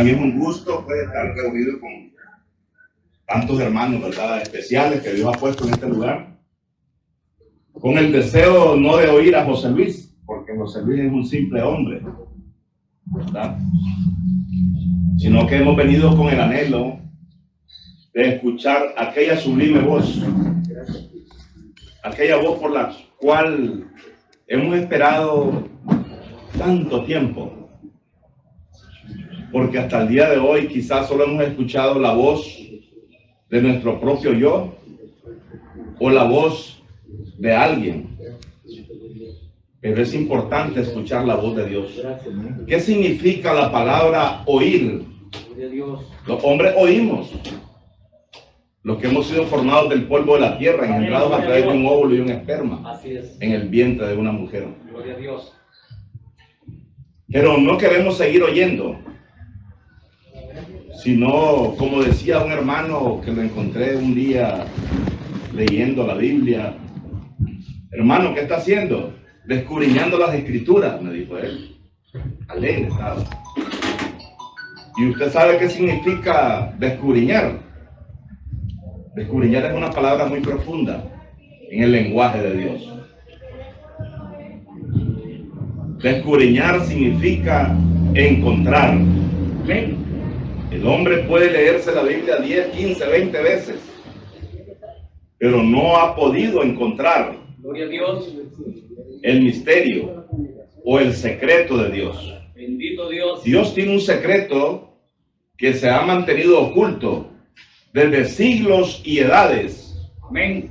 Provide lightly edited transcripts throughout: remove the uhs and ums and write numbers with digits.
mí es un gusto pues, estar reunido con tantos hermanos, ¿verdad?, especiales que Dios ha puesto en este lugar, con el deseo no de oír a José Luis, porque José Luis es un simple hombre, ¿verdad?, sino que hemos venido con el anhelo de escuchar aquella sublime voz, aquella voz por la cual hemos esperado tanto tiempo, porque hasta el día de hoy quizás solo hemos escuchado la voz de nuestro propio yo o la voz de alguien, pero es importante escuchar la voz de Dios. ¿Qué significa la palabra oír? Los hombres oímos, los que hemos sido formados del polvo de la tierra, engendrados a través de un óvulo y un esperma en el vientre de una mujer. Gloria a Dios. Pero no queremos seguir oyendo, sino, como decía un hermano que lo encontré un día leyendo la Biblia: hermano, ¿qué está haciendo? Descudriñando las escrituras, me dijo él. Alegre estaba. ¿Y usted sabe qué significa descudriñar? Descudriñar es una palabra muy profunda en el lenguaje de Dios. Descudriñar significa encontrar. Amén. El hombre puede leerse la Biblia 10, 15, 20 veces, pero no ha podido encontrar Gloria a Dios. el misterio o el secreto de Dios. Bendito Dios. Dios tiene un secreto que se ha mantenido oculto desde siglos y edades. Amén.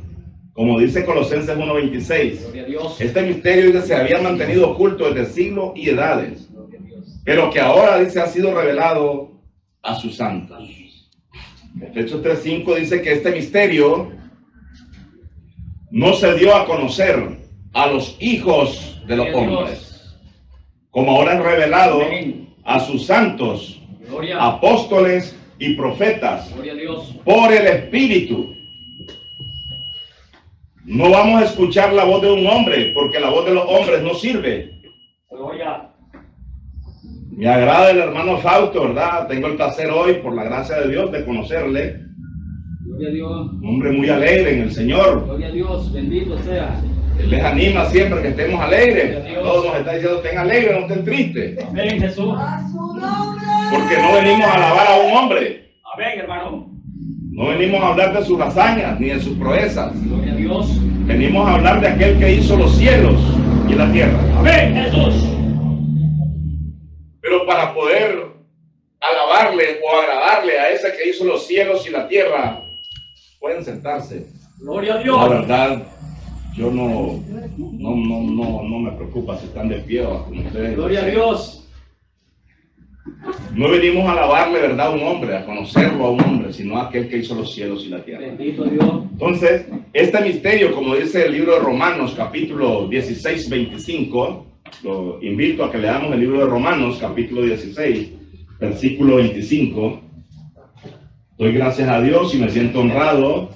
Como dice Colosenses 1:26. Gloria a Dios. Este misterio que se había mantenido oculto desde siglos y edades, Gloria a Dios. pero que ahora, dice, ha sido revelado a sus santos. Efesios 3:5 dice que este misterio no se dio a conocer a los hijos de los hombres, como ahora es revelado a sus santos, Gloria. apóstoles y profetas, Gloria a Dios. por el Espíritu. No vamos a escuchar la voz de un hombre, porque la voz de los hombres no sirve. Gloria. Me agrada el hermano Fausto, ¿verdad? Tengo el placer hoy, por la gracia de Dios, de conocerle. Gloria a Dios. Un hombre muy alegre en el Señor. Gloria a Dios. Bendito sea. Él les anima siempre que estemos alegres. Gloria a Dios. Todos nos está diciendo: estén alegres, no estén tristes. Amén, Jesús. Porque no venimos a alabar a un hombre. Amén, hermano. No venimos a hablar de sus hazañas ni de sus proezas. Gloria a Dios. Venimos a hablar de aquel que hizo los cielos y la tierra. Amén, Jesús. Pero para poder alabarle o agradarle a ese que hizo los cielos y la tierra, pueden sentarse. Gloria a La Dios. verdad, yo no me preocupa si están de pie o como ustedes. Gloria a Dios. No venimos a alabarle, ¿verdad?, a un hombre, a conocerlo a un hombre, sino a aquel que hizo los cielos y la tierra. Bendito Dios. Entonces, este misterio, como dice el libro de Romanos, capítulo 16, 25, lo invito a que leamos el libro de Romanos, capítulo 16, versículo 25. Doy gracias a Dios y me siento honrado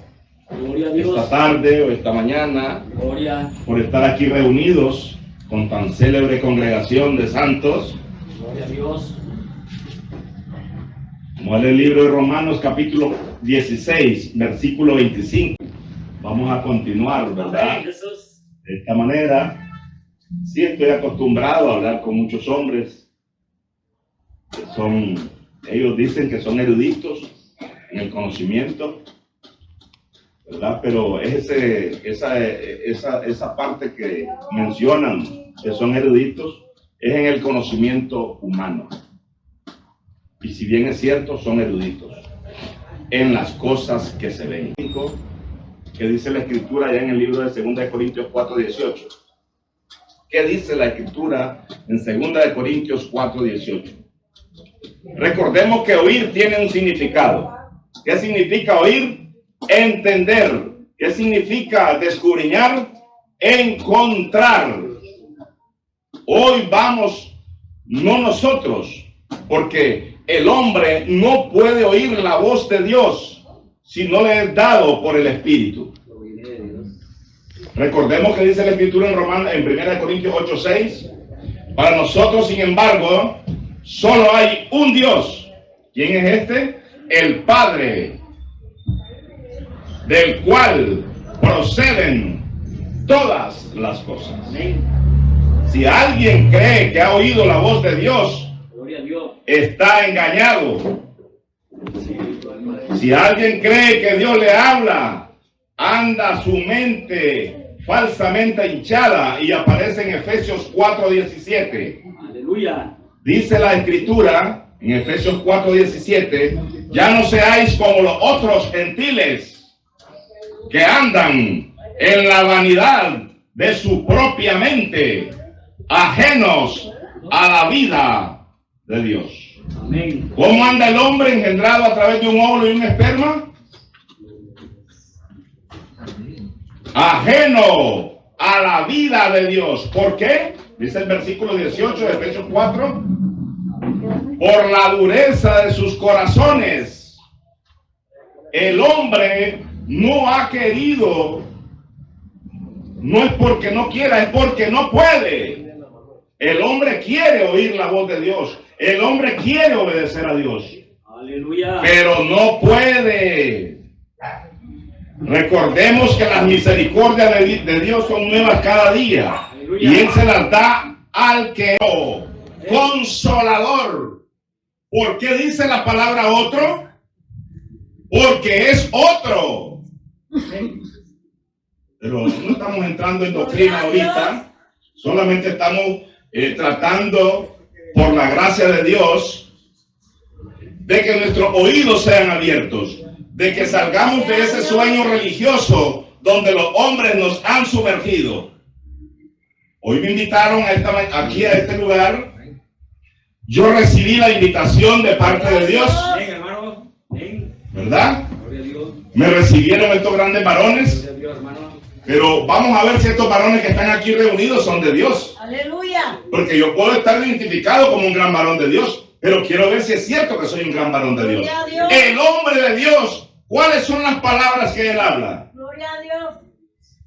Gloria a Dios. esta tarde o esta mañana Gloria. por estar aquí reunidos con tan célebre congregación de santos. Gloria a Dios. Como es el libro de Romanos, capítulo 16, versículo 25. Vamos a continuar, ¿verdad? Amén, Jesús. De esta manera. Sí, estoy acostumbrado a hablar con muchos hombres que ellos dicen que son eruditos en el conocimiento, ¿verdad? Pero esa parte que mencionan que son eruditos es en el conocimiento humano. Y si bien es cierto, son eruditos en las cosas que se ven. ¿Qué dice la Escritura allá en el libro de 2 Corintios 4:18? ¿Qué dice la Escritura en 2 Corintios 4:18? Recordemos que oír tiene un significado. ¿Qué significa oír? Entender. ¿Qué significa descudriñar? Encontrar. Hoy vamos, no nosotros, porque el hombre no puede oír la voz de Dios si no le es dado por el Espíritu. Recordemos que dice la Escritura en 1 Corintios 8:6. Para nosotros, sin embargo, solo hay un Dios ¿Quién es este? El Padre, del cual proceden todas las cosas. Amén. Si alguien cree que ha oído la voz de Dios, Gloria a Dios. está engañado. Si alguien cree que Dios le habla, anda su mente falsamente hinchada, y aparece en Efesios 4:17. Aleluya. Dice la Escritura en Efesios 4:17: ya no seáis como los otros gentiles que andan en la vanidad de su propia mente, ajenos a la vida de Dios. Amén. ¿Cómo anda el hombre engendrado a través de un óvulo y un esperma? Ajeno a la vida de Dios. ¿Por qué? Dice el versículo 18 de Efesios 4: por la dureza de sus corazones, el hombre no ha querido. No es porque no quiera, es porque no puede. El hombre quiere oír la voz de Dios. El hombre quiere obedecer a Dios. Aleluya. Pero no puede. Recordemos que las misericordias de Dios son nuevas cada día. Aleluya. Y Él se las da al que no. Consolador. ¿Por qué dice la palabra otro? Porque es otro. Pero no estamos entrando en doctrina ahorita. Solamente estamos tratando, por la gracia de Dios, de que nuestros oídos sean abiertos, de que salgamos de ese sueño religioso donde los hombres nos han sumergido. Hoy me invitaron aquí a este lugar. Yo recibí la invitación de parte de Dios. Amén, hermano. Amén. ¿Verdad? Gloria a Dios. Me recibieron estos grandes varones. Gloria a Dios, hermano. Pero vamos a ver si estos varones que están aquí reunidos son de Dios. Aleluya. Porque yo puedo estar identificado como un gran varón de Dios, pero quiero ver si es cierto que soy un gran varón de Dios. Gloria a Dios. El hombre de Dios, ¿cuáles son las palabras que él habla? Gloria a Dios.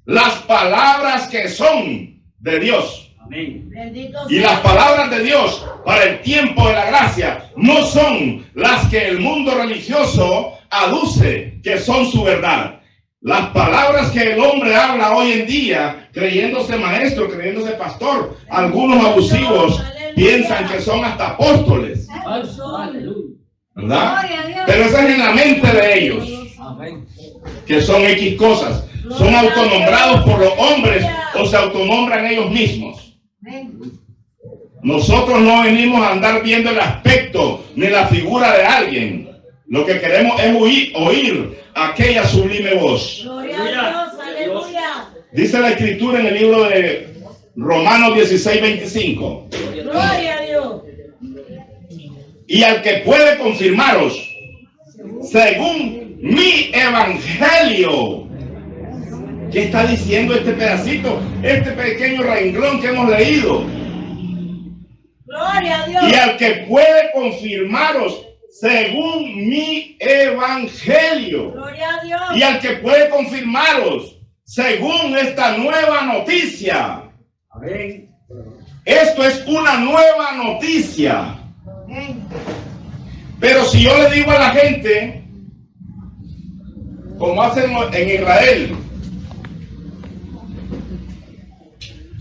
Las palabras que son de Dios. Amén. Bendito Y sea las palabras de Dios para el tiempo de la gracia no son las que el mundo religioso aduce que son su verdad. Las palabras que el hombre habla hoy en día, creyéndose maestro, creyéndose pastor, algunos abusivos piensan que son hasta apóstoles, Aleluya. ¿verdad? Gloria a Dios. Pero eso es en la mente de ellos, Amén. que son X cosas. Son autonombrados por los hombres o se autonombran ellos mismos. Amén. Nosotros no venimos a andar viendo el aspecto ni la figura de alguien. Lo que queremos es oír aquella sublime voz. Gloria a Dios. Aleluya. Dice la Escritura en el libro de Romanos 16:25. Gloria a Dios. Y al que puede confirmaros, según mi evangelio. ¿Qué está diciendo este pedacito? Este pequeño renglón que hemos leído. Gloria a Dios. Y al que puede confirmaros, según mi evangelio. Gloria a Dios. Y al que puede confirmaros, según esta nueva noticia. Amén. Esto es una nueva noticia. Amén. Pero si yo le digo a la gente, como hacen en Israel,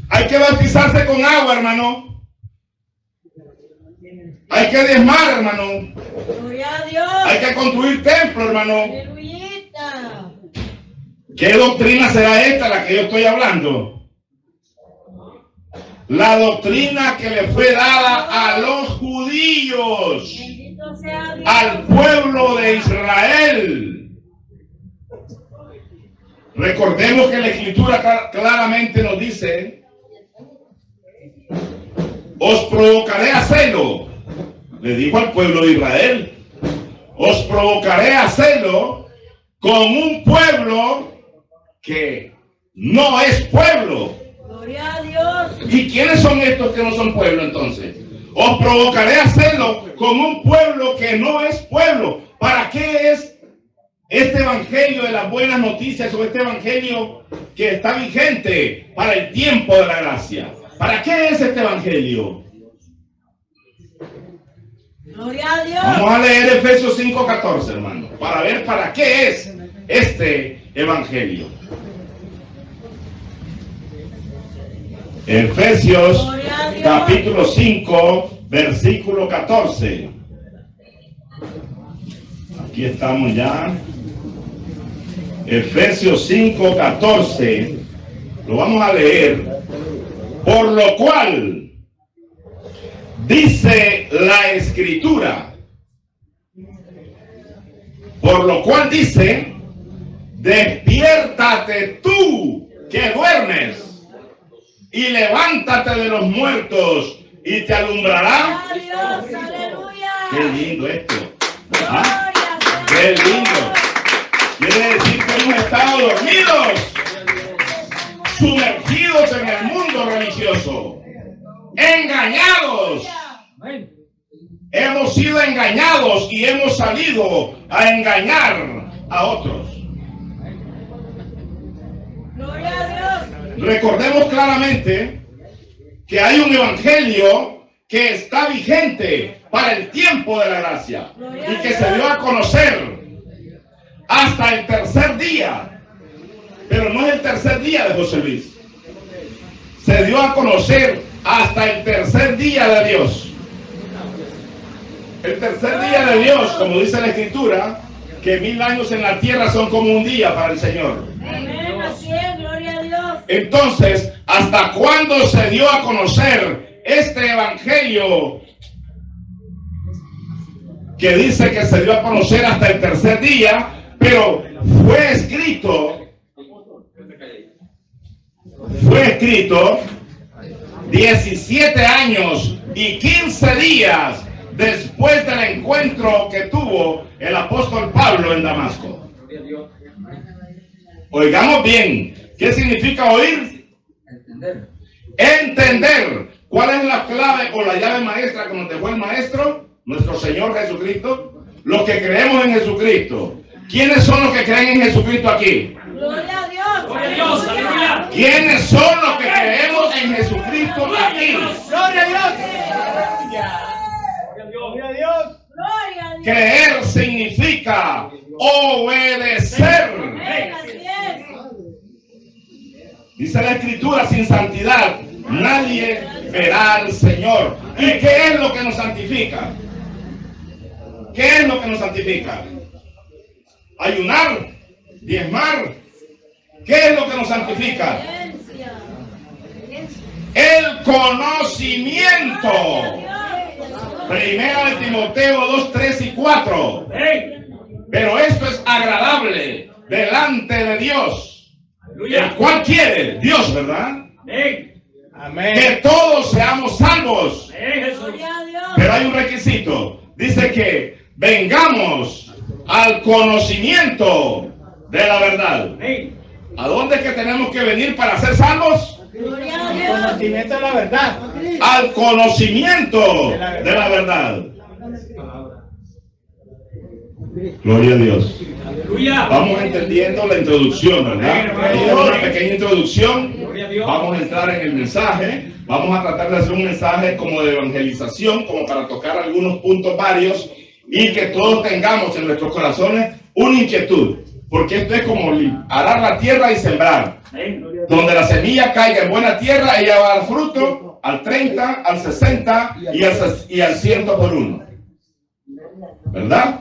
hay que bautizarse con agua, hermano. Hay que diezmar, hermano. Gloria a Dios. Hay que construir templo, hermano. Aleluyita. ¿Qué doctrina será esta la que yo estoy hablando? La doctrina que le fue dada a los judíos, Bendito sea Dios. al pueblo de Israel. Recordemos que la Escritura claramente nos dice: os provocaré a celo. Le dijo al pueblo de Israel: os provocaré a celo con un pueblo que no es pueblo. Gloria a Dios. ¿Y quiénes son estos que no son pueblo entonces? Os provocaré a hacerlo con un pueblo que no es pueblo. ¿Para qué es este evangelio de las buenas noticias o este evangelio que está vigente para el tiempo de la gracia? ¿Para qué es este evangelio? Gloria a Dios. Vamos a leer Efesios 5:14, hermano, para ver para qué es este evangelio. Efesios Gloria a Dios. capítulo 5, versículo 14. Aquí estamos ya. Efesios 5:14. Lo vamos a leer. Por lo cual dice la Escritura. Por lo cual dice: despiértate tú que duermes, y levántate de los muertos, y te alumbrará. Gloria a Dios, aleluya. Qué lindo esto. Gloria sea Qué a Dios. lindo. Quiere decir que hemos estado dormidos, sumergidos en el mundo religioso, engañados. Amén. Hemos sido engañados y hemos salido a engañar a otros. Gloria a Dios. Recordemos claramente que hay un evangelio que está vigente para el tiempo de la gracia y que se dio a conocer hasta el tercer día, pero no es el tercer día de José Luis. Se dio a conocer hasta el tercer día de Dios. El tercer día de Dios, como dice la Escritura, que 1000 años en la tierra son como un día para el Señor. Amén, así es, gloria a Dios. Entonces, ¿hasta cuándo se dio a conocer este evangelio que dice que se dio a conocer hasta el tercer día? Pero fue escrito 17 años y 15 días después del encuentro que tuvo el apóstol Pablo en Damasco. Gloria a Dios. Oigamos bien, ¿qué significa oír? Entender. Entender. ¿Cuál es la clave o la llave maestra que nos dejó el maestro? Nuestro Señor Jesucristo. Los que creemos en Jesucristo. ¿Quiénes son los que creen en Jesucristo aquí? Gloria a Dios. Gloria a Dios, aleluya. ¿Quiénes son los que creemos en Jesucristo aquí? Gloria a Dios. Gloria a Dios. Gloria a Dios. Creer significa obedecer. Amén, así es. Dice la Escritura: sin santidad nadie verá al Señor. ¿Y qué es lo que nos santifica? ¿Qué es lo que nos santifica? Ayunar, diezmar. ¿Qué es lo que nos santifica? Ciencia. El conocimiento. Primera de Timoteo 2, 3 y 4. Pero esto es agradable delante de Dios, el cual quiere Dios, ¿verdad? Que todos seamos salvos. Gloria a Dios. Pero hay un requisito. Dice que vengamos al conocimiento de la verdad. ¿A dónde es que tenemos que venir para ser salvos? Gloria a Dios. Conocimiento de la verdad. Al conocimiento de la verdad. Gloria a Dios. Aleluya. Vamos entendiendo la introducción, ¿verdad? Esta es una pequeña introducción. Gloria a Dios. Vamos a entrar en el mensaje. Vamos a tratar de hacer un mensaje como de evangelización, como para tocar algunos puntos varios y que todos tengamos en nuestros corazones una inquietud. Porque esto es como arar la tierra y sembrar. Donde la semilla caiga en buena tierra, ella va a dar fruto al 30, al 60 y al 100 por uno. ¿Verdad?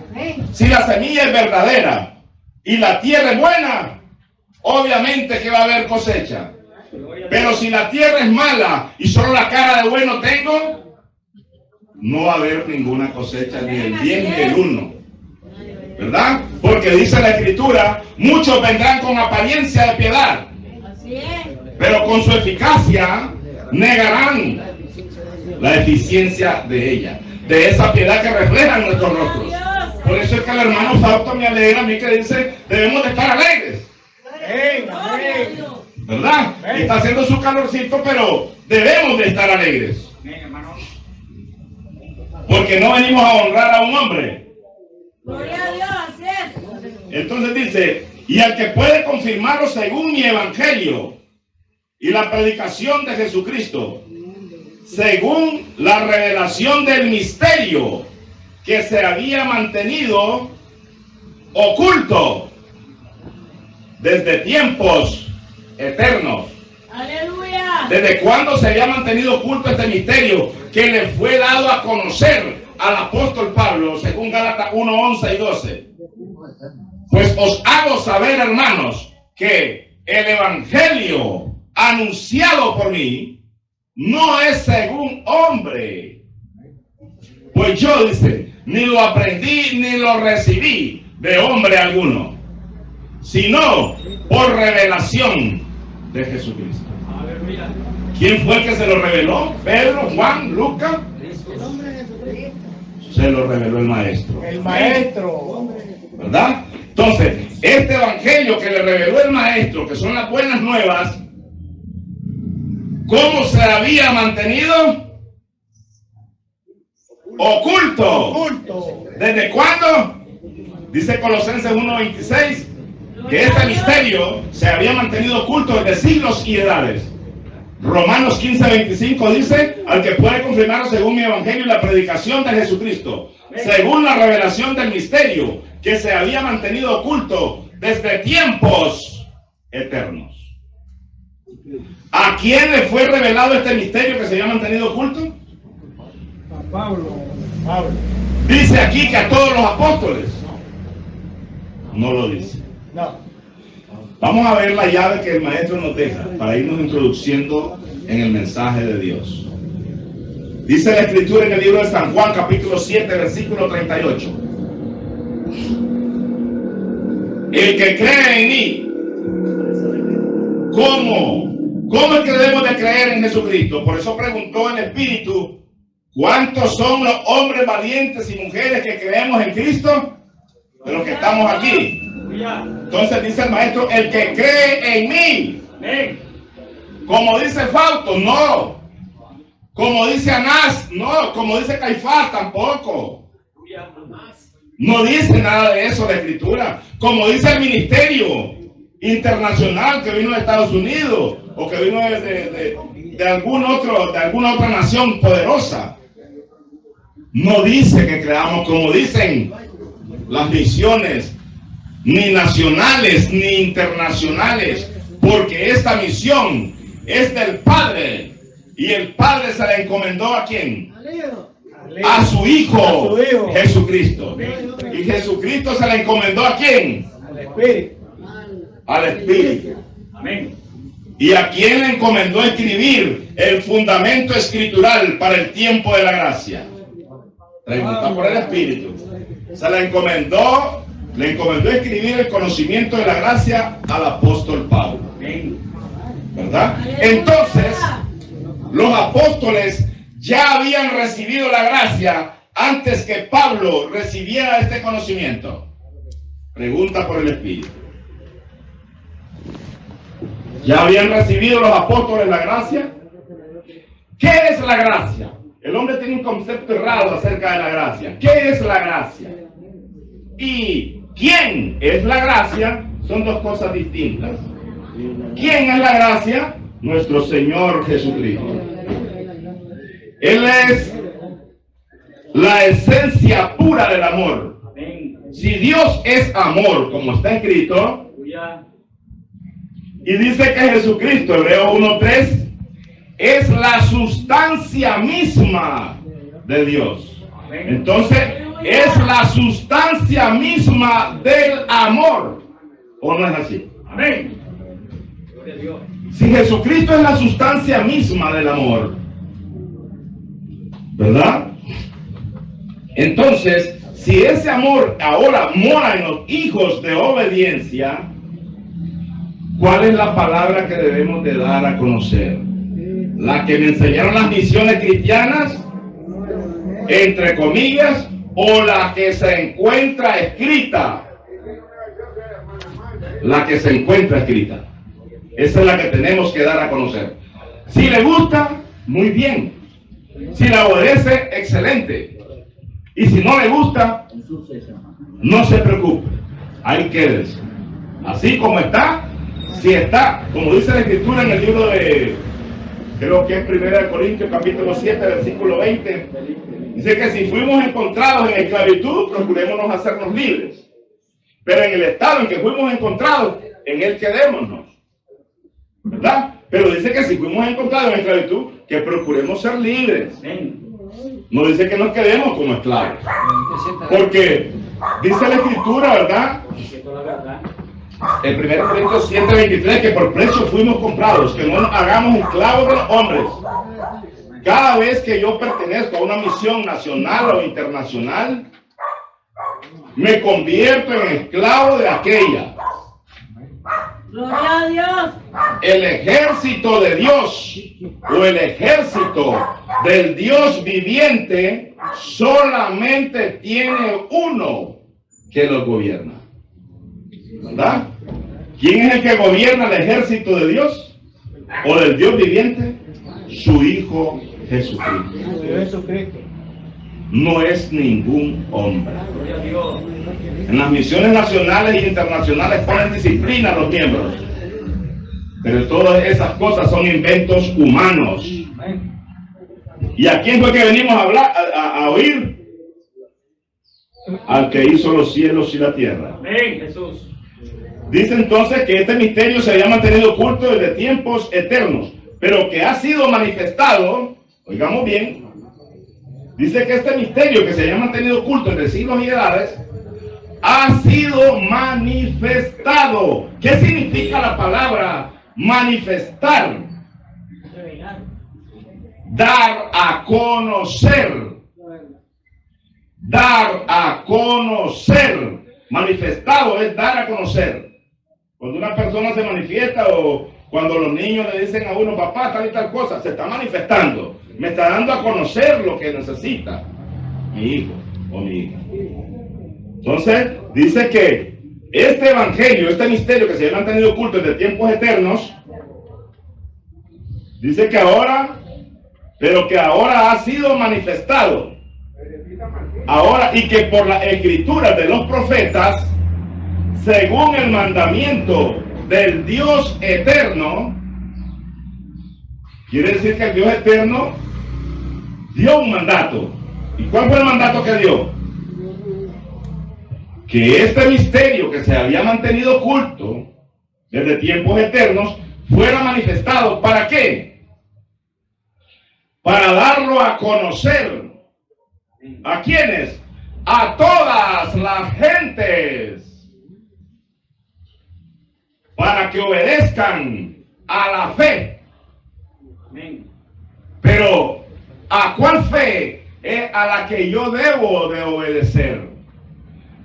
Si la semilla es verdadera y la tierra es buena, obviamente que va a haber cosecha. Pero si la tierra es mala y solo la cara de bueno tengo, no va a haber ninguna cosecha, ni el 10 ni el 1. ¿Verdad? Porque dice la Escritura: muchos vendrán con apariencia de piedad, Así es. pero con su eficacia negarán la eficiencia de ella, de esa piedad que refleja en nuestros rostros. Por eso es que el hermano Fausto me alegra a mí, que dice: debemos de estar alegres. Gloria a Dios. ¿Verdad? Está haciendo su calorcito, pero debemos de estar alegres. Porque no venimos a honrar a un hombre. Gloria a Dios, así es. Entonces dice: y al que puede confirmarlo según mi evangelio y la predicación de Jesucristo, según la revelación del misterio que se había mantenido oculto desde tiempos eternos. Aleluya. ¿Desde cuándo se había mantenido oculto este misterio que le fue dado a conocer al apóstol Pablo, según Gálatas 1, 11 y 12? Pues os hago saber, hermanos, que el evangelio anunciado por mí no es según hombre. Pues yo, dice, ni lo aprendí ni lo recibí de hombre alguno, sino por revelación de Jesucristo. ¿Quién fue el que se lo reveló? ¿Pedro, Juan, Lucas? Se lo reveló el maestro. El maestro. ¿Verdad? Entonces, este evangelio que le reveló el maestro, que son las buenas nuevas, ¿cómo se había mantenido? Oculto. Oculto. ¿Desde cuándo? Dice Colosenses 1:26 que este misterio se había mantenido oculto desde siglos y edades. Romanos 15:25 dice: al que puede confirmar según mi evangelio y la predicación de Jesucristo, según la revelación del misterio que se había mantenido oculto desde tiempos eternos. ¿A quién le fue revelado este misterio que se había mantenido oculto? A Pablo. Dice aquí que a todos los apóstoles. No lo dice. No. Vamos a ver la llave que el maestro nos deja para irnos introduciendo en el mensaje de Dios. Dice la escritura en el libro de San Juan, capítulo 7, versículo 38. El que cree en mí, ¿cómo es que debemos de creer en Jesucristo? Por eso preguntó el Espíritu: ¿cuántos son los hombres valientes y mujeres que creemos en Cristo? De los que estamos aquí. Entonces dice el maestro: el que cree en mí. Como dice Fausto, no. Como dice Anás, no. Como dice Caifás, tampoco. No dice nada de eso la escritura. Como dice el ministerio internacional que vino de Estados Unidos o que vino de alguna otra nación poderosa, no dice que creamos como dicen las misiones, ni nacionales ni internacionales, porque esta misión es del Padre y el Padre se la encomendó ¿a quién? A su Hijo, Jesucristo. Y Jesucristo se la encomendó ¿a quién? Al Espíritu. Al Espíritu. Amén. ¿Y a quién le encomendó escribir el fundamento escritural para el tiempo de la gracia? Pregunta por el Espíritu. Se le encomendó escribir el conocimiento de la gracia al apóstol Pablo. ¿Verdad? Entonces, los apóstoles ya habían recibido la gracia antes que Pablo recibiera este conocimiento. Pregunta por el Espíritu. ¿Ya habían recibido los apóstoles la gracia? ¿Qué es la gracia? El hombre tiene un concepto errado acerca de la gracia. ¿Qué es la gracia? Y ¿quién es la gracia? Son dos cosas distintas. ¿Quién es la gracia? Nuestro Señor Jesucristo. Él es la esencia pura del amor. Si Dios es amor, como está escrito, y dice que Jesucristo, Hebreos 1:3, es la sustancia misma de Dios. Entonces, es la sustancia misma del amor. ¿O no es así? Amén. Si Jesucristo es la sustancia misma del amor, ¿verdad? Entonces, si ese amor ahora mora en los hijos de obediencia, ¿cuál es la palabra que debemos de dar a conocer? ¿La que me enseñaron las misiones cristianas, entre comillas, o la que se encuentra escrita? La que se encuentra escrita. Esa es la que tenemos que dar a conocer. Si le gusta, muy bien. Si la obedece, excelente. Y si no le gusta, no se preocupe. Ahí quédese. Así como está, si está, como dice la escritura en el libro de, creo que es 1 Corintios capítulo 7, versículo 20, y Dice que si fuimos encontrados en esclavitud, procurémonos hacernos libres. Pero en el estado en que fuimos encontrados, en él quedémonos. ¿Verdad? Pero dice que si fuimos encontrados en esclavitud, que procuremos ser libres. No dice que nos quedemos como esclavos. Porque dice la Escritura, ¿verdad? En 1 Corintios 7:23, que por precio fuimos comprados, que no nos hagamos esclavos de los hombres. Cada vez que yo pertenezco a una misión nacional o internacional, me convierto en esclavo de aquella. Gloria a Dios. El ejército de Dios o el ejército del Dios viviente solamente tiene uno que lo gobierna. ¿Verdad? ¿Quién es el que gobierna el ejército de Dios o del Dios viviente? Su Hijo Jesucristo. No es ningún hombre. En las misiones nacionales e internacionales ponen disciplina a los miembros, pero todas esas cosas son inventos humanos. ¿Y a quién fue que venimos a hablar, a oír? Al que hizo los cielos y la tierra. Amén, Jesús. Dice entonces que este misterio se había mantenido oculto desde tiempos eternos, pero que ha sido manifestado, oigamos bien, dice que este misterio que se había mantenido oculto entre siglos y edades, ha sido manifestado. ¿Qué significa la palabra manifestar? Dar a conocer. Dar a conocer. Manifestado es dar a conocer. Cuando una persona se manifiesta o cuando los niños le dicen a uno, papá, tal y tal cosa, se está manifestando. Me está dando a conocer lo que necesita mi hijo o mi hija. Entonces, dice que este evangelio, este misterio que se ha mantenido oculto desde tiempos eternos, dice que ahora, pero que ahora ha sido manifestado. Ahora, y que por las escrituras de los profetas, según el mandamiento del Dios eterno, quiere decir que el Dios eterno dio un mandato. ¿Y cuál fue el mandato que dio? Que este misterio que se había mantenido oculto desde tiempos eternos fuera manifestado. ¿Para qué? Para darlo a conocer. ¿A quiénes? A todas las gentes. Para que obedezcan a la fe. Pero, ¿a cuál fe? Es a la que yo debo de obedecer.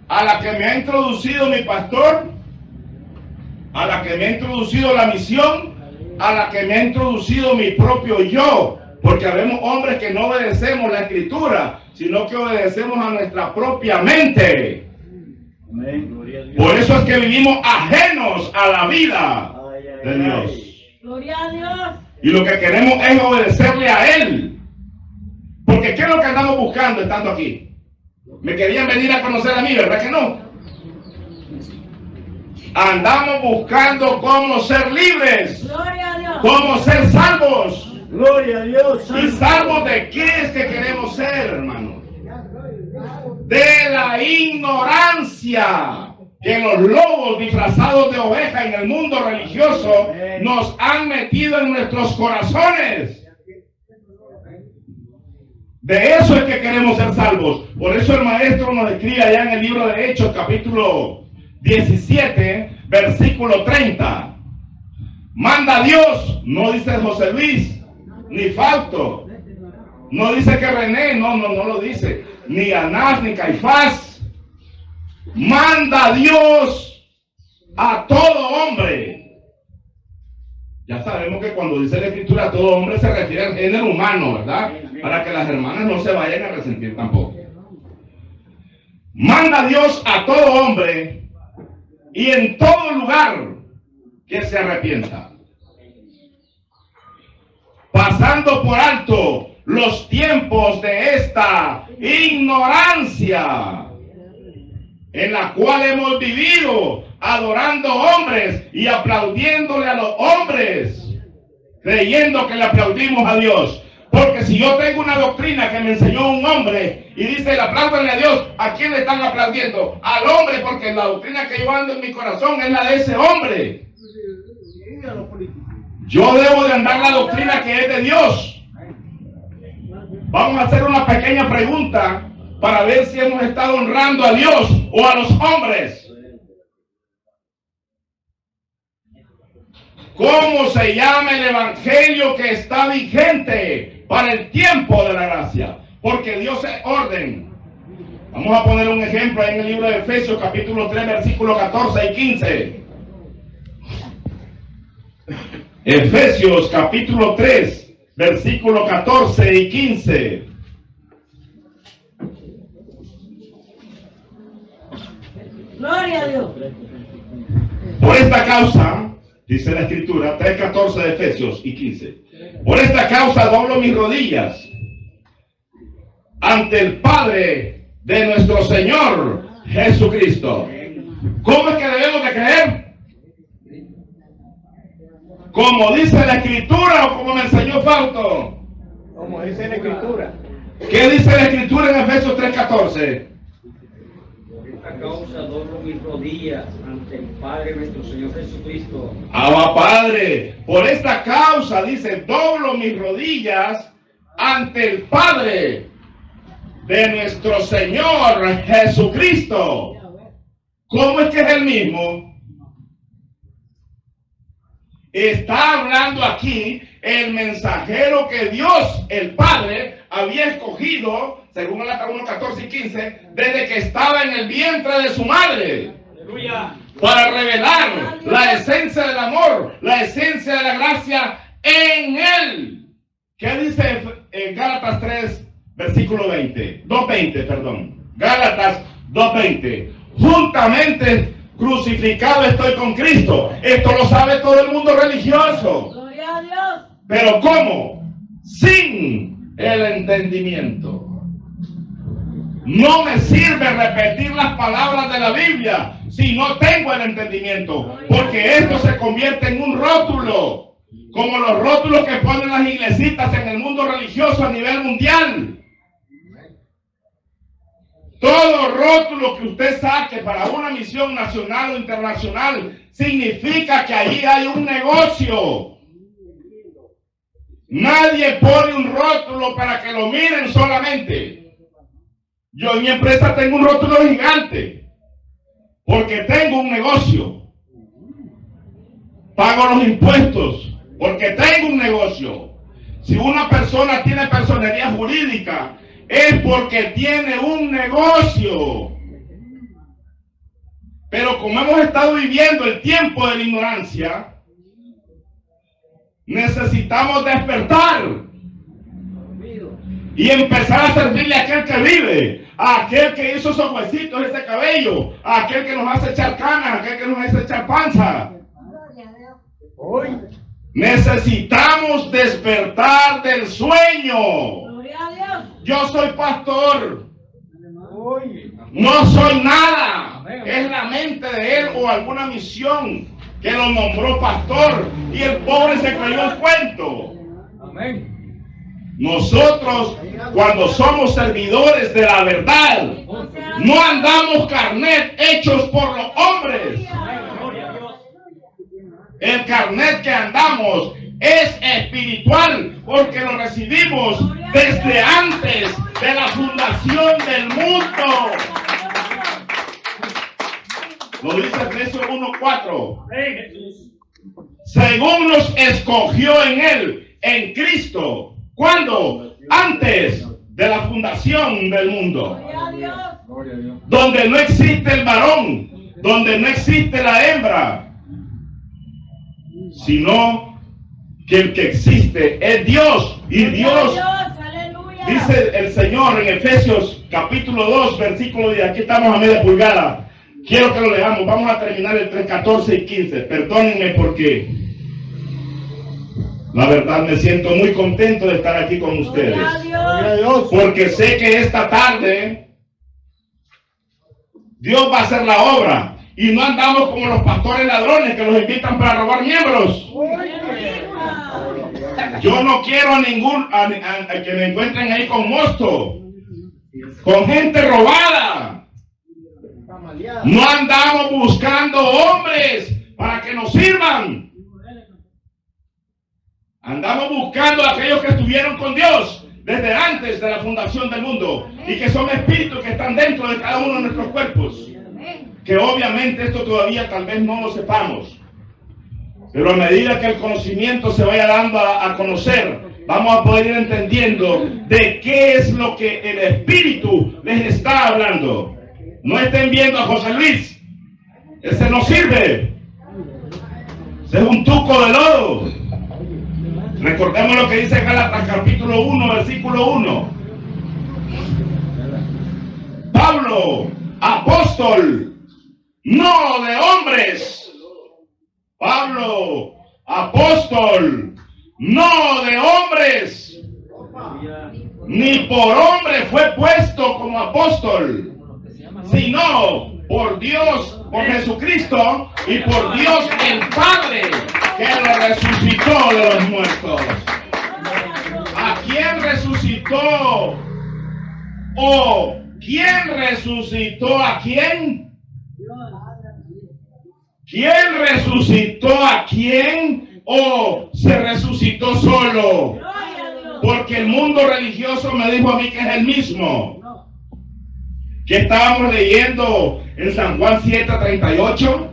A la que me ha introducido mi pastor, a la que me ha introducido la misión, a la que me ha introducido mi propio yo. Porque habemos hombres que no obedecemos la escritura, sino que obedecemos a nuestra propia mente. Por eso es que vivimos ajenos a la vida de Dios. Gloria a Dios. Y lo que queremos es obedecerle a Él. Porque ¿qué es lo que andamos buscando estando aquí? Me querían venir a conocer a mí, ¿verdad que no? Andamos buscando cómo ser libres. Gloria a Dios. Cómo ser salvos. Gloria a Dios. ¿Y salvos de qué es que queremos ser, hermanos? De la ignorancia que los lobos disfrazados de oveja en el mundo religioso nos han metido en nuestros corazones. De eso es que queremos ser salvos. Por eso el maestro nos escribe allá en el libro de Hechos, capítulo 17, versículo 30. Manda Dios, no dice José Luis, ni Fausto, no dice que René, no lo dice, ni Anás, ni Caifás. Manda Dios a todo hombre. Ya sabemos que cuando dice la escritura a todo hombre se refiere al género humano, ¿verdad? Para que las hermanas no se vayan a resentir tampoco. Manda Dios a todo hombre y en todo lugar que se arrepienta, pasando por alto los tiempos de esta ignorancia en la cual hemos vivido adorando hombres y aplaudiéndole a los hombres, creyendo que le aplaudimos a Dios. Porque si yo tengo una doctrina que me enseñó un hombre y dice, le aplaudan a Dios, ¿a quién le están aplaudiendo? Al hombre, porque la doctrina que yo ando en mi corazón es la de ese hombre. Yo debo de andar la doctrina que es de Dios. Vamos a hacer una pequeña pregunta para ver si hemos estado honrando a Dios o a los hombres. ¿Cómo se llama el evangelio que está vigente para el tiempo de la gracia? Porque Dios es orden. Vamos a poner un ejemplo en el libro de Efesios capítulo 3 versículos 14 y 15. Efesios capítulo 3 versículos 14 y 15. Gloria a Dios. Por esta causa, dice la escritura, 3:14 de Efesios y 15. Por esta causa doblo mis rodillas ante el Padre de nuestro Señor Jesucristo. ¿Cómo es que debemos de creer? ¿Como dice la escritura o como me enseñó Fausto? Como dice la escritura. ¿Qué dice la escritura en Efesios 3:14? Por esta causa doblo mis rodillas ante el Padre nuestro Señor Jesucristo. Abba Padre, por esta causa, dice, doblo mis rodillas ante el Padre de nuestro Señor Jesucristo. ¿Cómo es que es el mismo? Está hablando aquí el mensajero que Dios, el Padre, había escogido, según Gálatas 1:14 y 15, desde que estaba en el vientre de su madre. Aleluya. Para revelar la esencia del amor, la esencia de la gracia en él. ¿Qué dice en Gálatas 3, versículo 20? 2:20, perdón. Gálatas 2:20. Juntamente crucificado estoy con Cristo. Esto lo sabe todo el mundo religioso. Gloria a Dios. Pero ¿cómo? Sin el entendimiento. No me sirve repetir las palabras de la Biblia si no tengo el entendimiento, porque esto se convierte en un rótulo, como los rótulos que ponen las iglesitas en el mundo religioso a nivel mundial. Todo rótulo que usted saque para una misión nacional o internacional significa que allí hay un negocio. Nadie pone un rótulo para que lo miren solamente. Yo en mi empresa tengo un rótulo gigante porque tengo un negocio. Pago los impuestos porque tengo un negocio. Si una persona tiene personería jurídica es porque tiene un negocio. Pero como hemos estado viviendo el tiempo de la ignorancia, necesitamos despertar y empezar a servirle a aquel que vive, a aquel que hizo esos huesitos, ese cabello, a aquel que nos hace echar canas, a aquel que nos hace echar panza. Hoy. Necesitamos despertar del sueño. Gloria a Dios. Yo soy pastor, Hoy. no soy nada. Es la mente de él o alguna misión que lo nombró pastor y el pobre se creyó el cuento. Amén. Nosotros, cuando somos servidores de la verdad, no andamos carnet hechos por los hombres. Gloria a Dios. El carnet que andamos es espiritual porque lo recibimos desde antes de la fundación del mundo. Lo dice Efesios 1:4. Jesús. Según nos escogió en él, en Cristo. ¿Cuándo? Antes de la fundación del mundo. Gloria a Dios. Donde no existe el varón, donde no existe la hembra, sino que el que existe es Dios. Y Dios, Aleluya. dice el Señor en Efesios capítulo 2, versículo 10. Aquí estamos a media pulgada. Quiero que lo leamos. Vamos a terminar el 3, 14 y 15. Perdónenme porque la verdad me siento muy contento de estar aquí con ustedes. Gloria a Dios. Dios. Porque sé que esta tarde Dios va a hacer la obra. Y no andamos como los pastores ladrones que los invitan para robar miembros. Yo no quiero a que me encuentren ahí con mosto, con gente robada. No andamos buscando hombres para que nos sirvan. Andamos buscando a aquellos que estuvieron con Dios desde antes de la fundación del mundo y que son espíritus que están dentro de cada uno de nuestros cuerpos. Que obviamente esto todavía tal vez no lo sepamos, pero a medida que el conocimiento se vaya dando a conocer, vamos a poder ir entendiendo de qué es lo que el Espíritu les está hablando. No estén viendo a José Luis, ese no sirve, ese es un tuco de lodo. Recordemos lo que dice Gálatas capítulo 1, versículo 1. Pablo, apóstol, no de hombres. Pablo, apóstol, no de hombres. Ni por hombre fue puesto como apóstol, sino por Dios, por Jesucristo y por Dios el Padre, que lo resucitó de los muertos. ¿A quién resucitó? ¿O quién resucitó a quién? ¿Quién resucitó a quién? ¿O se resucitó solo? Porque el mundo religioso me dijo a mí que es el mismo. Que estábamos leyendo en San Juan 7:38.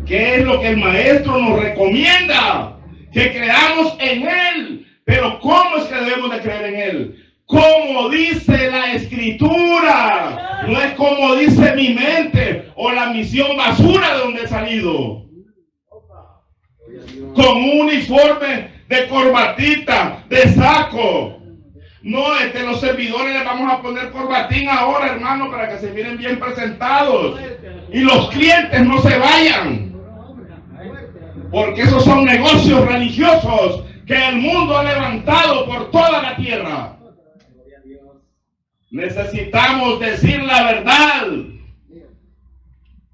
¿Qué es lo que el maestro nos recomienda? Que creamos en él. Pero ¿cómo es que debemos de creer en él? Como dice la escritura, no es como dice mi mente o la misión basura de donde he salido. Con un uniforme de corbatita, de saco. No, los servidores les vamos a poner corbatín ahora, hermano, para que se miren bien presentados. Y los clientes no se vayan. Porque esos son negocios religiosos que el mundo ha levantado por toda la tierra. Necesitamos decir la verdad.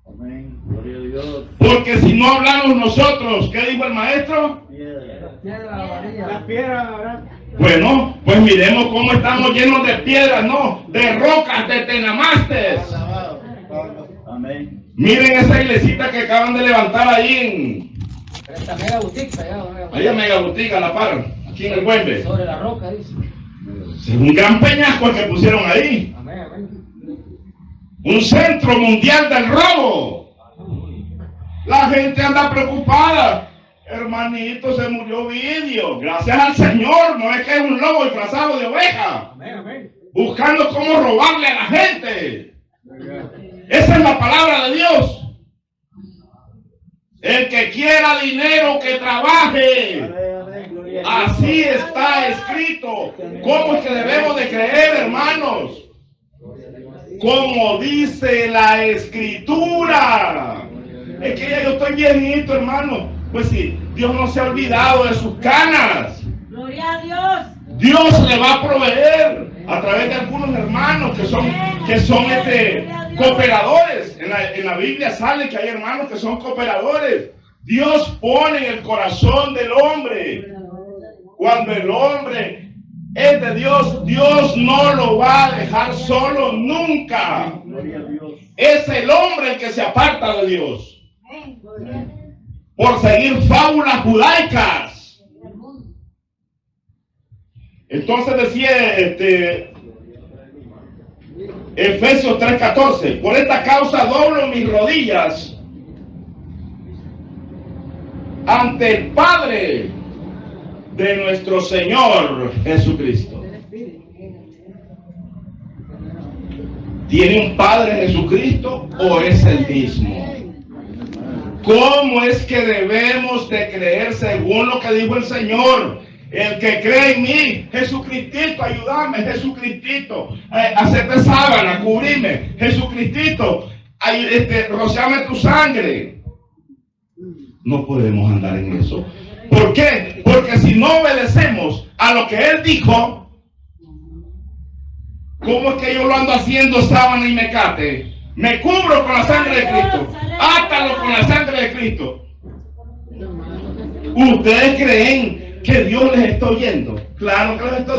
Amén. Gloria a Dios. Porque si no hablamos nosotros, ¿qué dijo el maestro? La piedra. Bueno, pues miremos cómo estamos llenos de piedras, no, de rocas, de tenamastes. Amén. Miren esa iglesita que acaban de levantar ahí en... Esta mega boutique allá. Ahí en Mega Boutique, a la par, aquí en el Güembe. Sobre la roca, dice. Es un gran peñasco el que pusieron ahí. Amén, amén. Un centro mundial del robo. La gente anda preocupada. Hermanito, se murió Vidio. Gracias al Señor, no es que es un lobo disfrazado de oveja. Amén, amén. Buscando cómo robarle a la gente. Esa es la palabra de Dios. El que quiera dinero, que trabaje. Así está escrito. ¿Cómo es que debemos de creer, hermanos? Como dice la escritura. Es que ya yo estoy viejito, hermano. Pues sí, Dios no se ha olvidado de sus canas. Gloria a Dios. Dios le va a proveer a través de algunos hermanos que son cooperadores. En la Biblia sale que hay hermanos que son cooperadores. Dios pone en el corazón del hombre. Cuando el hombre es de Dios, Dios no lo va a dejar solo nunca. Es el hombre el que se aparta de Dios por seguir fábulas judaicas. Entonces decía Efesios 3:14, por esta causa doblo mis rodillas ante el Padre de nuestro Señor Jesucristo. ¿Tiene un Padre Jesucristo o es el mismo? ¿Cómo es que debemos de creer según lo que dijo el Señor? El que cree en mí, Jesucristito, ayúdame, Jesucristito, hacerte sábana, cubrime, Jesucristito, rociame tu sangre. No podemos andar en eso. ¿Por qué? Porque si no obedecemos a lo que Él dijo, ¿cómo es que yo lo ando haciendo sábana y mecate? Me cubro con la sangre de Cristo. Átalo con la sangre de Cristo. ¿Ustedes creen que Dios les está oyendo. Claro que los está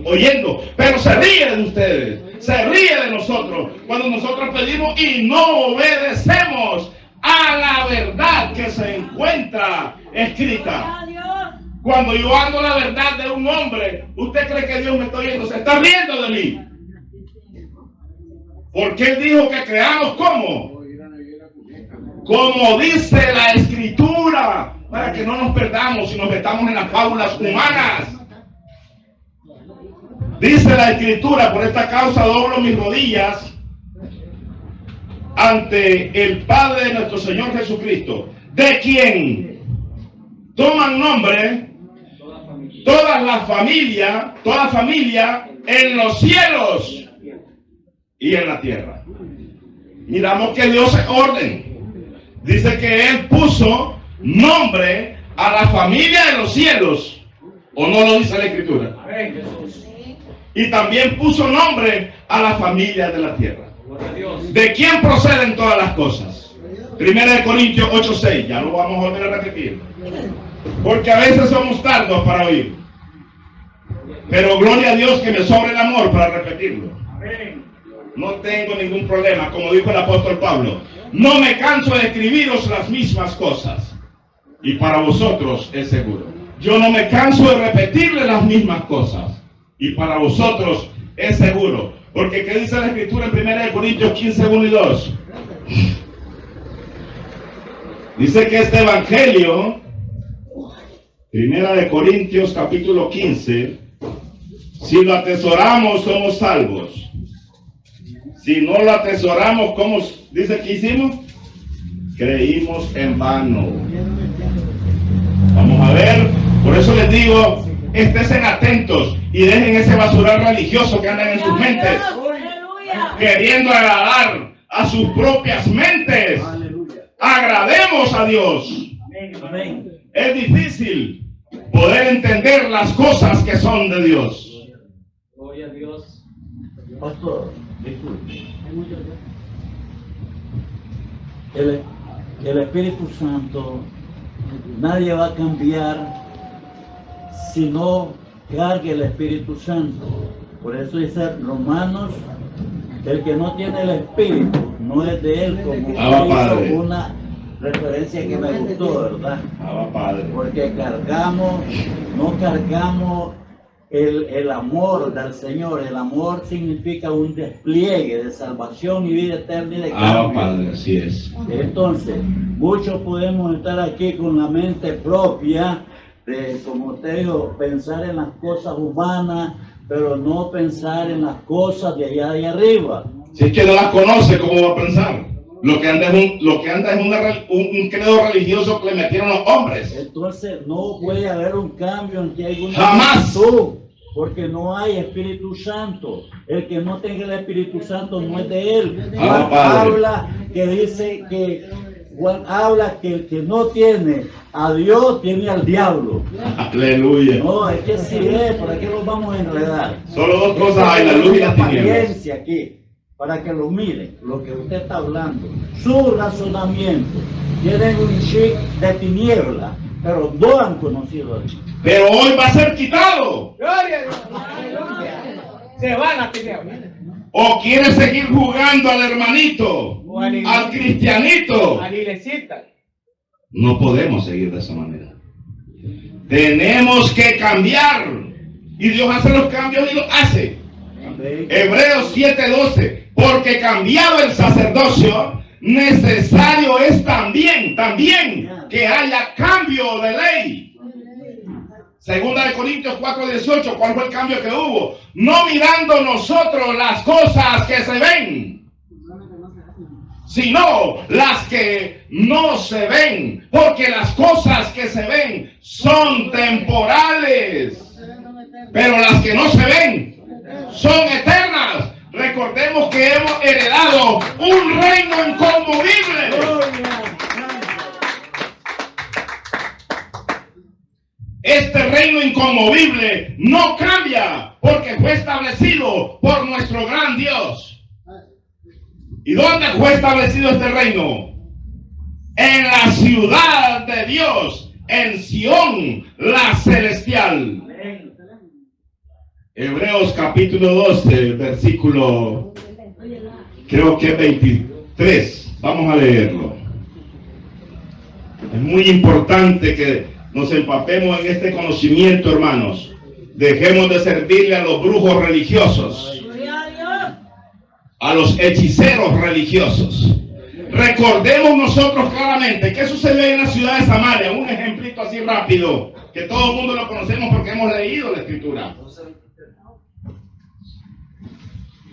oyendo, pero se ríe de ustedes, se ríe de nosotros cuando nosotros pedimos y no obedecemos a la verdad que se encuentra escrita. Cuando yo ando la verdad de un hombre, ¿usted cree que Dios me está oyendo? Se está riendo de mí. Porque Él dijo que creamos como dice la Escritura, para que no nos perdamos y nos metamos en las fábulas humanas. Dice la Escritura: por esta causa doblo mis rodillas ante el Padre de nuestro Señor Jesucristo, de quien toman nombre toda familia en los cielos y en la tierra. Miramos que Dios es orden. Dice que Él puso nombre a la familia de los cielos, ¿o no lo dice la Escritura? Y también puso nombre a la familia de la tierra. ¿De quién proceden todas las cosas? 1 Corintios 8:6, ya lo vamos a volver a repetir, porque a veces somos tardos para oír, pero gloria a Dios que me sobra el amor para repetirlo. No tengo ningún problema, como dijo el apóstol Pablo: no me canso de escribiros las mismas cosas, y para vosotros es seguro. Yo no me canso de repetirle las mismas cosas, y para vosotros es seguro. Porque ¿qué dice la Escritura en 1 Corintios 15, 1 y 2? Dice que este evangelio, 1 Corintios capítulo 15, si lo atesoramos somos salvos. Si no lo atesoramos, ¿cómo dice que hicimos? Creímos en vano. Vamos a ver, por eso les digo, estén atentos y dejen ese basural religioso que andan en sus mentes, queriendo agradar a sus propias mentes. Agrademos a Dios. Es difícil poder entender las cosas que son de Dios. Gloria a Dios. Pastor, disculpe. El Espíritu Santo nadie va a cambiar si no cargue el Espíritu Santo. Por eso dice Romanos: el que no tiene el Espíritu no es de él, como hizo una referencia que me gustó, ¿verdad? Porque no cargamos el amor del Señor. El amor significa un despliegue de salvación y vida eterna y de cambio. Padre, así es. Entonces, muchos podemos estar aquí con la mente propia de, como usted dijo, pensar en las cosas humanas, pero no pensar en las cosas de allá de arriba. Si es que no las conoce, ¿cómo va a pensar? Lo que anda es un credo religioso que le metieron los hombres. Entonces no puede haber un cambio en que hay una jamás, porque no hay Espíritu Santo. El que no tenga el Espíritu Santo no es de él. Juan habla que el que no tiene a Dios tiene al diablo. Aleluya. No, es que sí es, ¿para qué los vamos a enredar? Solo dos cosas hay: la luz y las tinieblas. Aquí, para que lo miren, lo que usted está hablando, su razonamiento. Tienen un chic de tiniebla, pero no han conocido a Dios. Pero hoy va a ser quitado. Gloria a Dios. Aleluya. Se van las tinieblas. O quiere seguir jugando al hermanito, al cristianito. A la iglesita. No podemos seguir de esa manera. Tenemos que cambiar. Y Dios hace los cambios y los hace. Amén. Hebreos 7:12. Porque cambiado el sacerdocio, necesario es también que haya cambio de ley. Segunda de Corintios 4:18, ¿cuál fue el cambio que hubo? No mirando nosotros las cosas que se ven, sino las que no se ven, porque las cosas que se ven son temporales, pero las que no se ven son eternas. Recordemos que hemos heredado un reino inconmovible. Este reino inconmovible no cambia porque fue establecido por nuestro gran Dios. ¿Y dónde fue establecido este reino? En la ciudad de Dios, en Sión, la celestial. Hebreos capítulo 12, versículo, creo que 23. Vamos a leerlo. Es muy importante que nos empapemos en este conocimiento, hermanos. Dejemos de servirle a los brujos religiosos, Gloria a Dios. a los hechiceros religiosos. Recordemos nosotros claramente qué sucedió en la ciudad de Samaria. Un ejemplito así rápido, que todo el mundo lo conocemos porque hemos leído la escritura.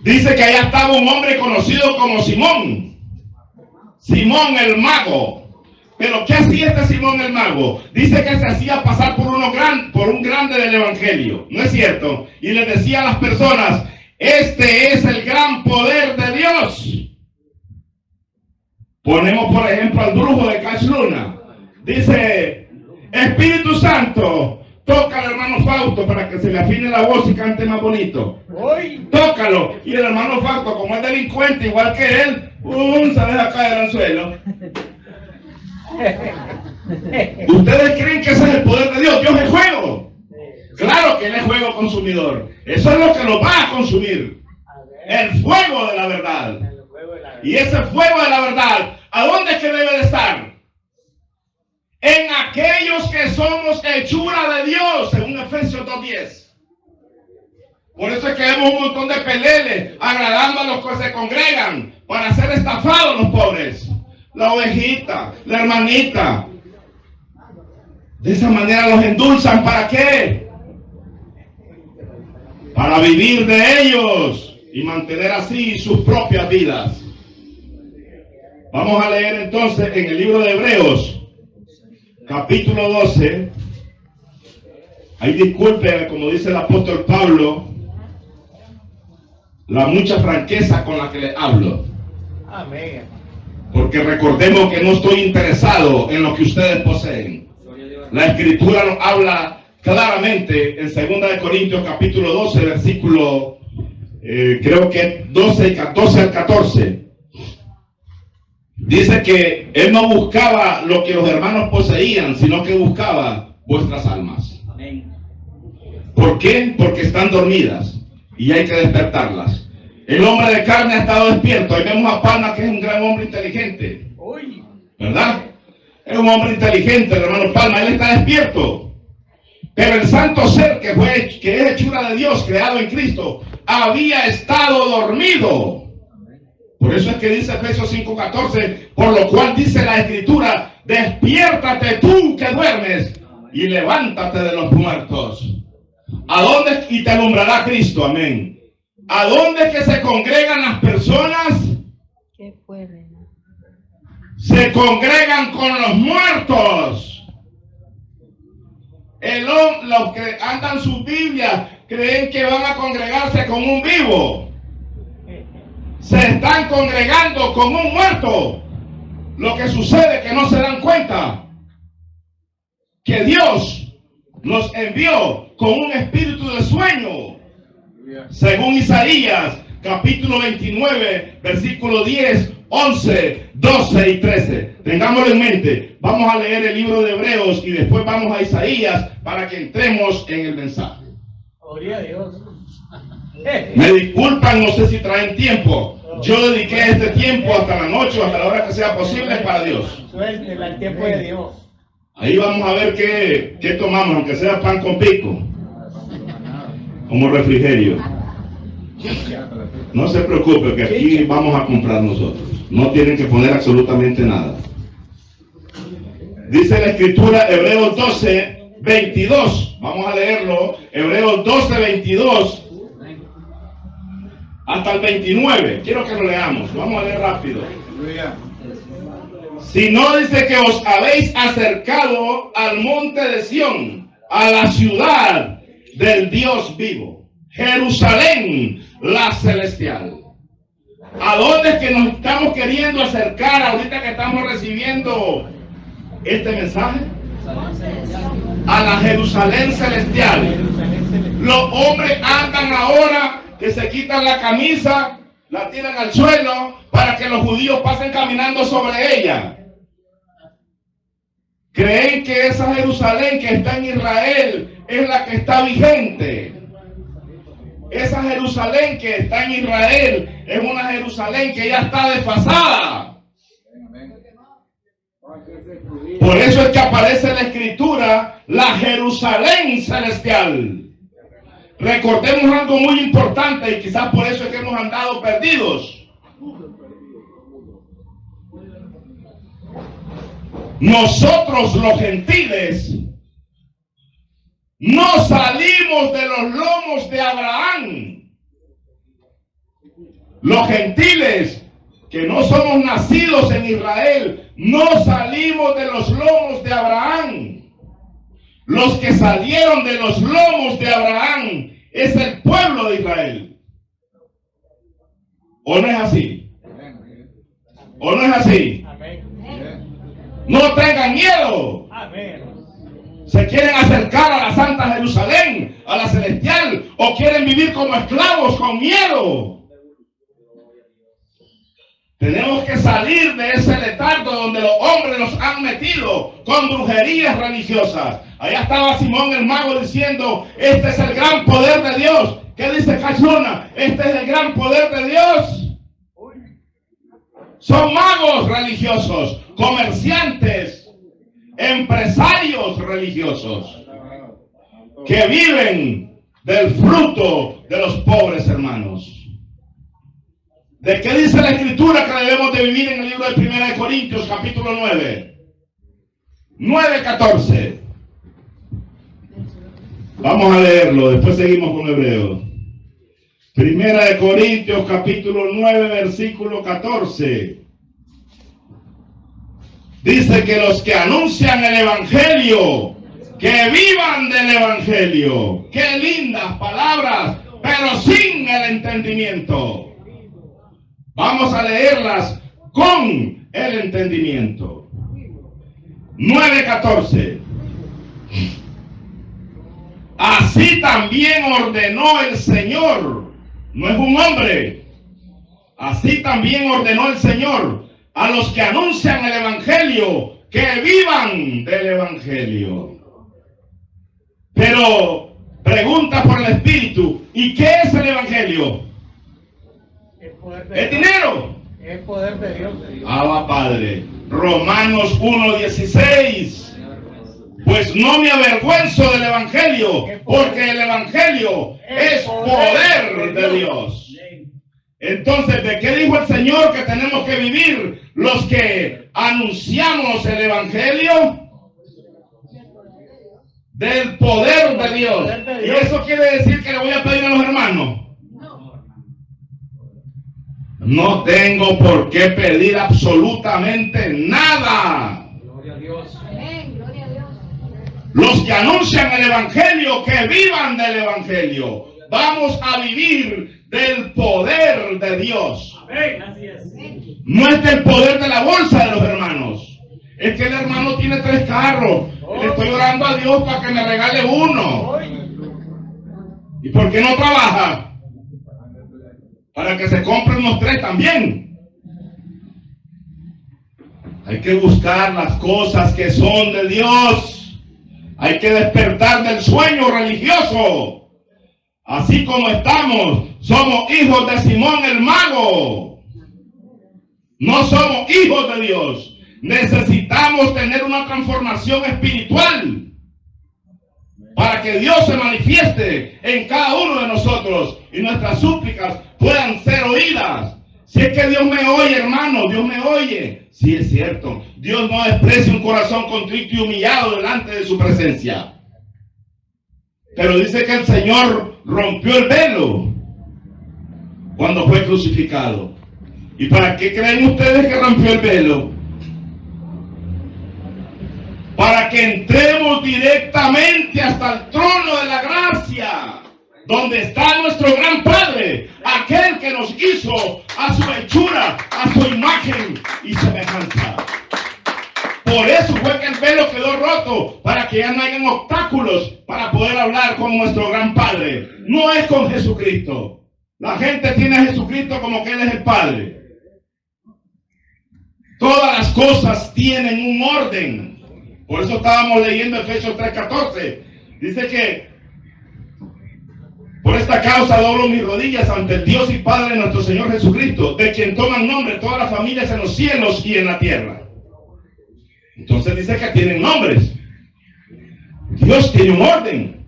Dice que allá estaba un hombre conocido como Simón. Simón el mago. Pero ¿qué hacía este Simón el mago? Dice que se hacía pasar por un grande del evangelio. ¿No es cierto? Y le decía a las personas: este es el gran poder de Dios. Ponemos por ejemplo al brujo de Cash Luna. Dice: Espíritu Santo, toca al hermano Fausto para que se le afine la voz y cante más bonito. Tócalo. Y el hermano Fausto, como es delincuente igual que él, se deja caer al suelo. ¿Ustedes creen que ese es el poder de Dios? Dios es juego. Claro que Él es juego consumidor. Eso es lo que lo va a consumir. El fuego de la verdad. Y ese fuego de la verdad, ¿a dónde es que debe de estar? En aquellos que somos hechura de Dios, según Efesios 2:10. Por eso es que vemos un montón de peleles agradando a los que se congregan para ser estafados los pobres. La ovejita, la hermanita. De esa manera los endulzan. ¿Para qué? Para vivir de ellos y mantener así sus propias vidas. Vamos a leer entonces en el libro de Hebreos, capítulo 12. Ahí disculpen, como dice el apóstol Pablo, la mucha franqueza con la que le hablo. Amén. Porque recordemos que no estoy interesado en lo que ustedes poseen. La escritura nos habla claramente en 2 de Corintios capítulo 12, versículo creo que 12 al 14. Dice que Él no buscaba lo que los hermanos poseían, sino que buscaba vuestras almas. ¿Por qué? Porque están dormidas y hay que despertarlas. El hombre de carne ha estado despierto. Ahí vemos a Palma, que es un gran hombre inteligente, ¿verdad? Es un hombre inteligente, el hermano Palma. Él está despierto. Pero el santo ser que es hechura de Dios, creado en Cristo, había estado dormido. Por eso es que dice Efesios 5:14, por lo cual dice la escritura: despiértate tú que duermes y levántate de los muertos. ¿A dónde? Y te alumbrará Cristo. Amén. ¿A dónde es que se congregan las personas? ¿Qué fue, Reina? Se congregan con los muertos. Los que andan sus Biblias creen que van a congregarse con un vivo. Se están congregando con un muerto. Lo que sucede es que no se dan cuenta que Dios nos envió con un espíritu de sueño. Según Isaías, capítulo 29, versículo 10, 11, 12 y 13. Tengámoslo en mente. Vamos a leer el libro de Hebreos y después vamos a Isaías para que entremos en el mensaje. Gloria a Dios. Me disculpan, no sé si traen tiempo. Yo dediqué este tiempo hasta la noche o hasta la hora que sea posible para Dios. Suéltela el tiempo de Dios. Ahí vamos a ver qué tomamos, aunque sea pan con pico, como refrigerio. No se preocupe, que aquí vamos a comprar nosotros. No tienen que poner absolutamente nada. Dice la escritura, Hebreos 12, 22. Vamos a leerlo. Hebreos 12, 22 hasta el 29. Quiero que lo leamos. Vamos a leer rápido. Si no, dice que os habéis acercado al monte de Sión, a la ciudad del Dios vivo, Jerusalén, la celestial. ¿A dónde es que nos estamos queriendo acercar ahorita que estamos recibiendo este mensaje? A la Jerusalén celestial. Los hombres andan ahora que se quitan la camisa, la tiran al suelo para que los judíos pasen caminando sobre ella. creen que esa Jerusalén que está en Israel es la que está vigente. Esa Jerusalén que está en Israel es una Jerusalén que ya está desfasada. Por eso es que aparece en la Escritura la Jerusalén celestial. Recordemos algo muy importante y quizás por eso es que hemos andado perdidos. Nosotros los gentiles no salimos de los lomos de Abraham. Los gentiles que no somos nacidos en Israel, no salimos de los lomos de Abraham. Los que salieron de los lomos de Abraham es el pueblo de Israel. ¿O no es así? ¿O no es así? No tengan miedo. Se quieren acercar a la Santa Jerusalén, a la celestial, o quieren vivir como esclavos con miedo. Tenemos que salir de ese letargo donde los hombres los han metido con brujerías religiosas. Allá estaba Simón el mago diciendo, este es el gran poder de Dios. ¿Qué dice Cachona? Este es el gran poder de Dios. Son magos religiosos, comerciantes, empresarios religiosos, que viven del fruto de los pobres, hermanos. ¿De qué dice la Escritura que debemos de vivir en el libro de 1 Corintios, capítulo 9? 9:14. Vamos a leerlo, después seguimos con Hebreos. 1 Corintios, capítulo 9, versículo 14. Dice que los que anuncian el Evangelio, que vivan del Evangelio. Qué lindas palabras, pero sin el entendimiento. Vamos a leerlas con el entendimiento. 9:14. Así también ordenó el Señor. No es un hombre. Así también ordenó el Señor a los que anuncian el Evangelio, que vivan del Evangelio. Pero pregunta por el Espíritu, ¿y qué es el Evangelio? ¿Es dinero? El poder de Dios. Abba Padre. Romanos 1:16. Pues no me avergüenzo del Evangelio, porque el Evangelio es poder de Dios. Entonces, ¿de qué dijo el Señor que tenemos que vivir los que anunciamos el Evangelio? Del poder de Dios. ¿Y eso quiere decir que le voy a pedir a los hermanos? No tengo por qué pedir absolutamente nada. Gloria a Dios. Gloria a Dios. Los que anuncian el Evangelio, que vivan del Evangelio. Vamos a vivir del poder de Dios. No es del poder de la bolsa de los hermanos. Es que el hermano tiene 3 carros. Le estoy orando a Dios para que me regale uno. ¿Y por qué no trabaja? Para que se compren unos 3 también. Hay que buscar las cosas que son de Dios. Hay que despertar del sueño religioso. Así como estamos, somos hijos de Simón el mago. No somos hijos de Dios. Necesitamos tener una transformación espiritual para que Dios se manifieste en cada uno de nosotros y nuestras súplicas puedan ser oídas. Si es que Dios me oye, hermano, Dios me oye. Sí, es cierto. Dios no desprecia un corazón contrito y humillado delante de su presencia. Pero dice que el Señor rompió el velo cuando fue crucificado. ¿Y para qué creen ustedes que rompió el velo? Para que entremos directamente hasta el trono de la gracia, donde está nuestro gran Padre, aquel que nos hizo a su hechura, a su imagen y semejanza. Por eso fue que el velo quedó roto, para que ya no hayan obstáculos para poder hablar con nuestro gran Padre. No es con Jesucristo. La gente tiene a Jesucristo como que Él es el Padre. Todas las cosas tienen un orden. Por eso estábamos leyendo Efesios 3:14. Dice que por esta causa doblo mis rodillas ante el Dios y Padre de nuestro Señor Jesucristo, de quien toman nombre todas las familias en los cielos y en la tierra. Entonces dice que tienen nombres. Dios tiene un orden.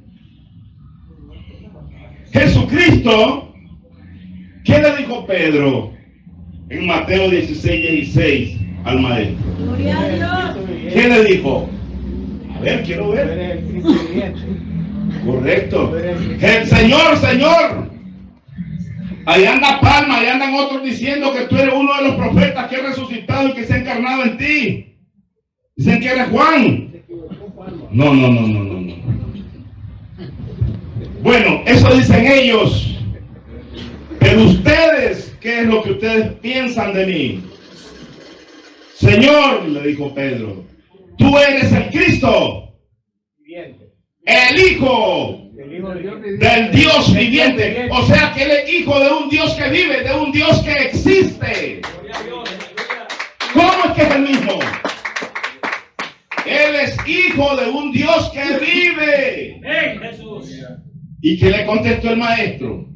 Jesucristo, ¿qué le dijo Pedro en Mateo 16 al maestro? Gloria a Dios. ¿Qué le dijo? A ver, quiero Tú ver. eres el Cristo viviente. Correcto. El Señor, Señor. Ahí anda Palma, ahí andan otros diciendo que tú eres uno de los profetas que ha resucitado y que se ha encarnado en ti. Dicen que eres Juan. No. Bueno, eso dicen ellos. Pero ustedes, ¿qué es lo que ustedes piensan de mí? Señor, le dijo Pedro, tú eres el Cristo, Viviente. el Hijo El Hijo de Dios. del Dios viviente. O sea que él es hijo de un Dios que vive, de un Dios que existe. ¿Cómo es que es el mismo? Él es hijo de un Dios que vive. ¿Y qué le contestó el maestro?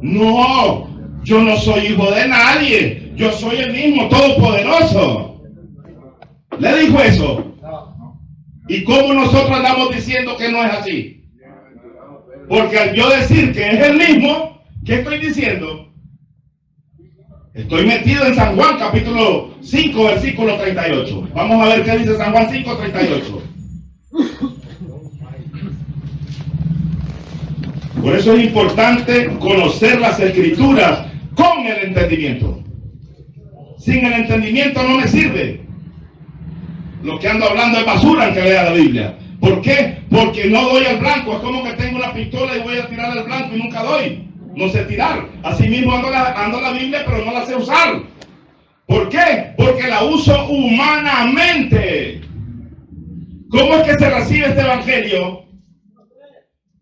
No, yo no soy hijo de nadie. Yo soy el mismo todopoderoso. ¿Le dijo eso? ¿Y cómo nosotros andamos diciendo que no es así? Porque al yo decir que es el mismo, ¿qué estoy diciendo? Estoy metido en San Juan capítulo 5 versículo 38. Vamos a ver qué dice San Juan 5, 38. Por eso es importante conocer las escrituras con el entendimiento. Sin el entendimiento no me sirve. Lo que ando hablando es basura aunque lea la Biblia. ¿Por qué? Porque no doy al blanco. Es como que tengo una pistola y voy a tirar al blanco y nunca doy. No sé tirar. Así mismo ando la Biblia, pero no la sé usar. ¿Por qué? Porque la uso humanamente. ¿Cómo es que se recibe este evangelio?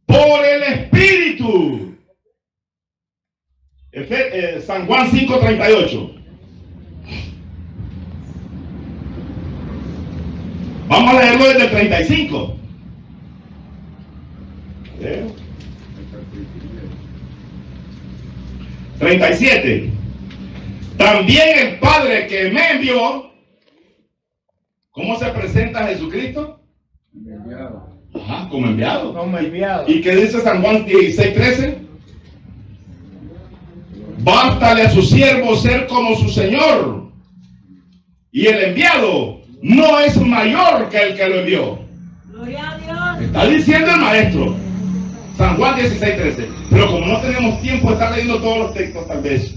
Por el Espíritu. San Juan 5:38. Vamos a leerlo desde el 35. 37. También el Padre que me envió. ¿Cómo se presenta Jesucristo? Ajá, como enviado. Como enviado. ¿Y qué dice San Juan 16:13? Bástale a su siervo ser como su Señor. Y el enviado no es mayor que el que lo envió. Gloria a Dios. Está diciendo el maestro. San Juan 16:13. Pero como no tenemos tiempo de estar leyendo todos los textos, tal vez.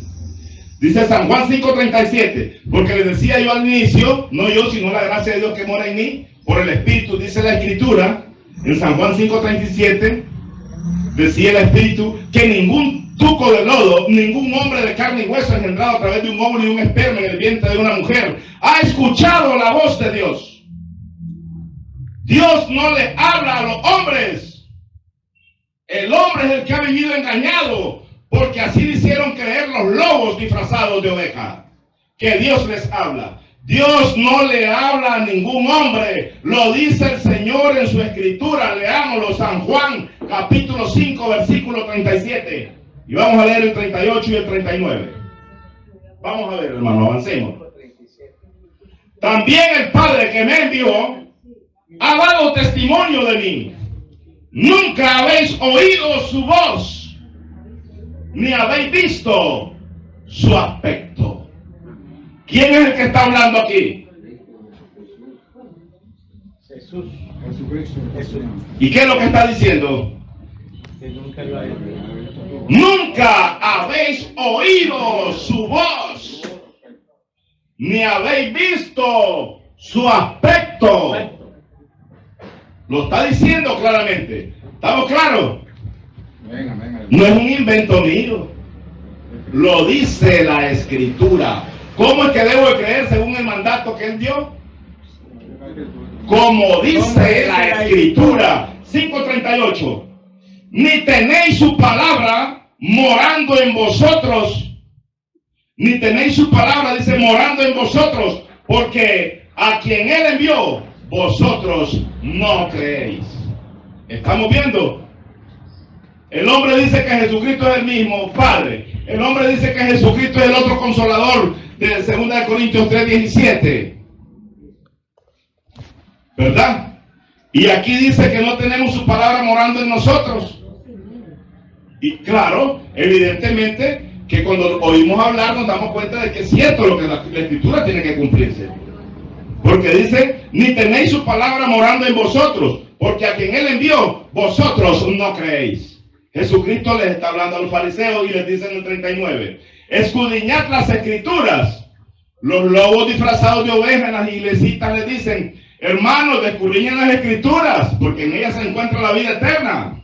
Dice San Juan 5:37. Porque le decía yo al inicio, no yo, sino la gracia de Dios que mora en mí, por el Espíritu, dice la Escritura. En San Juan 5:37 decía el Espíritu que ningún tuco de lodo, ningún hombre de carne y hueso engendrado a través de un óvulo y un esperma en el vientre de una mujer ha escuchado la voz de Dios. Dios no le habla a los hombres. El hombre es el que ha vivido engañado, porque así le hicieron creer los lobos disfrazados de oveja, que Dios les habla. Dios no le habla a ningún hombre, lo dice el Señor en su escritura. Leámoslo, San Juan capítulo 5 versículo 37, y vamos a leer el 38 y el 39. Vamos a ver, hermano, avancemos. También el Padre que me envió ha dado testimonio de mí. Nunca habéis oído su voz, ni habéis visto su aspecto. ¿Quién es el que está hablando aquí? Jesús. Jesucristo. Jesús. ¿Y qué es lo que está diciendo? Que nunca lo ha visto. Nunca habéis oído su voz, ni habéis visto su aspecto. Lo está diciendo claramente. ¿Estamos claros? No es un invento mío. Lo dice la Escritura. ¿Cómo es que debo de creer según el mandato que Él dio? Como dice la Escritura. 5:38. Ni tenéis su palabra morando en vosotros. Ni tenéis su palabra, dice, morando en vosotros. Porque a quien Él envió vosotros no creéis. ¿Estamos viendo? El hombre dice que Jesucristo es el mismo Padre. El hombre dice que Jesucristo es el otro consolador de 2 Corintios 3:17. ¿Verdad? Y aquí dice que no tenemos su palabra morando en nosotros. Y claro, evidentemente que cuando oímos hablar nos damos cuenta de que es cierto lo que la Escritura tiene que cumplirse. Porque dice, ni tenéis su palabra morando en vosotros, porque a quien Él envió, vosotros no creéis. Jesucristo les está hablando a los fariseos y les dice en el 39, escudriñad las Escrituras. Los lobos disfrazados de ovejas en las iglesitas les dicen, hermanos, escudriñen las Escrituras, porque en ellas se encuentra la vida eterna.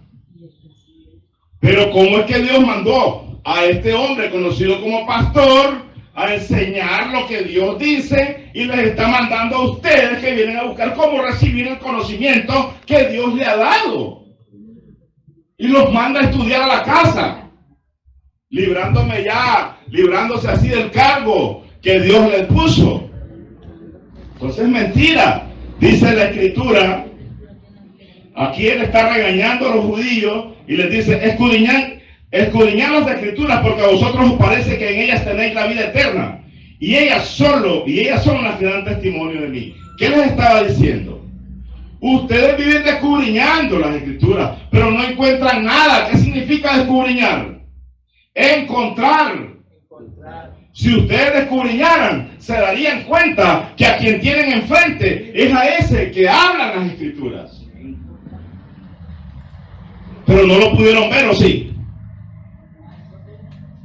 Pero ¿cómo es que Dios mandó a este hombre conocido como pastor a enseñar lo que Dios dice y les está mandando a ustedes que vienen a buscar cómo recibir el conocimiento que Dios le ha dado? Y los manda a estudiar a la casa, librándose así del cargo que Dios les puso. Entonces es mentira. Dice la Escritura, aquí Él está regañando a los judíos y les dice, escudriñad las Escrituras porque a vosotros os parece que en ellas tenéis la vida eterna. Y ellas son las que dan testimonio de mí. ¿Qué les estaba diciendo? Ustedes viven descubriñando las Escrituras, pero no encuentran nada. ¿Qué significa descubriñar? Encontrar. Si ustedes descubriñaran, se darían cuenta que a quien tienen enfrente es a ese que habla las Escrituras. Pero no lo pudieron ver, ¿o sí?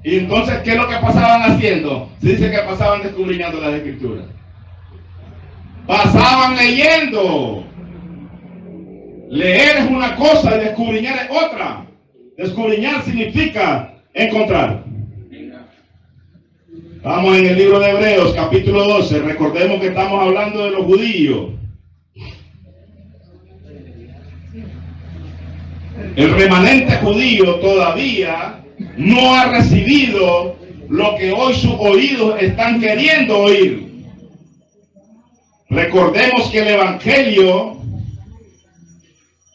Y entonces, ¿qué es lo que pasaban haciendo? Se dice que pasaban descubriñando las Escrituras. Pasaban leyendo. Leer es una cosa y descubriñar es otra. Descubriñar significa encontrar. Estamos en el libro de Hebreos, capítulo 12. Recordemos que estamos hablando de los judíos. El remanente judío todavía no ha recibido lo que hoy sus oídos están queriendo oír. Recordemos que el evangelio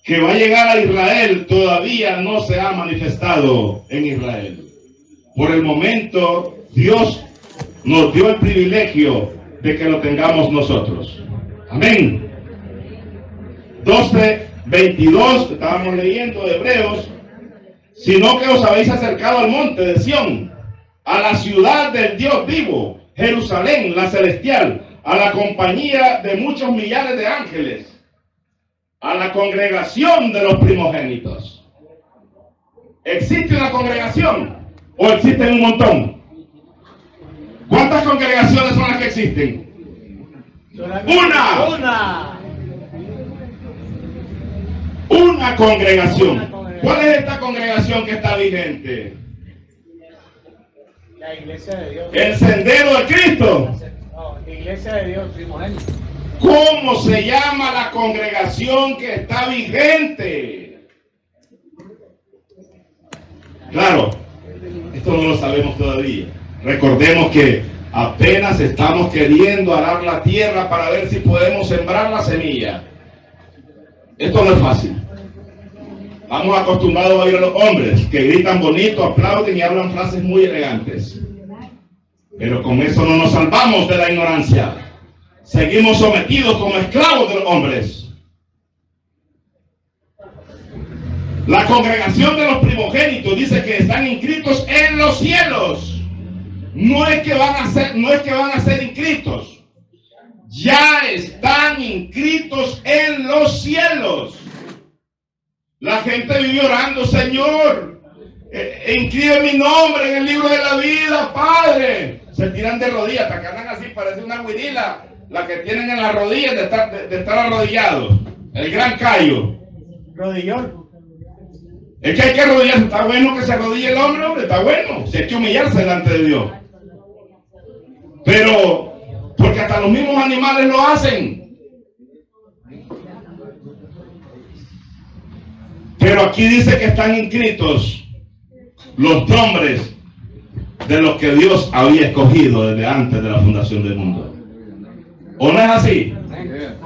que va a llegar a Israel todavía no se ha manifestado en Israel. Por el momento, Dios nos dio el privilegio de que lo tengamos nosotros. Amén. 12:22, estábamos leyendo de Hebreos, sino que os habéis acercado al monte de Sión, a la ciudad del Dios vivo, Jerusalén, la celestial, a la compañía de muchos millares de ángeles, a la congregación de los primogénitos. ¿Existe una congregación o existen un montón? ¿Cuántas congregaciones son las que existen? Una congregación. ¿Cuál es esta congregación que está vigente? La iglesia de Dios. El sendero de Cristo. No, la iglesia de Dios, primogénito. ¿Cómo se llama la congregación que está vigente? Claro, esto no lo sabemos todavía. Recordemos que apenas estamos queriendo arar la tierra para ver si podemos sembrar la semilla. Esto no es fácil. Estamos acostumbrados a oír a los hombres que gritan bonito, aplauden y hablan frases muy elegantes. Pero con eso no nos salvamos de la ignorancia. Seguimos sometidos como esclavos de los hombres. La congregación de los primogénitos dice que están inscritos en los cielos. No es que van a ser inscritos. Ya están inscritos en los cielos. La gente vive orando, Señor, inscribe mi nombre en el libro de la vida, Padre. Se tiran de rodillas, hasta que andan así, parece una guirila, la que tienen en las rodillas de estar arrodillados. El gran callo. Rodillón. Es que hay que arrodillarse. Está bueno que se arrodille el hombre, hombre, está bueno. Si hay que humillarse delante de Dios. Pero, porque hasta los mismos animales lo hacen. Pero aquí dice que están inscritos los nombres de los que Dios había escogido desde antes de la fundación del mundo. ¿O no es así?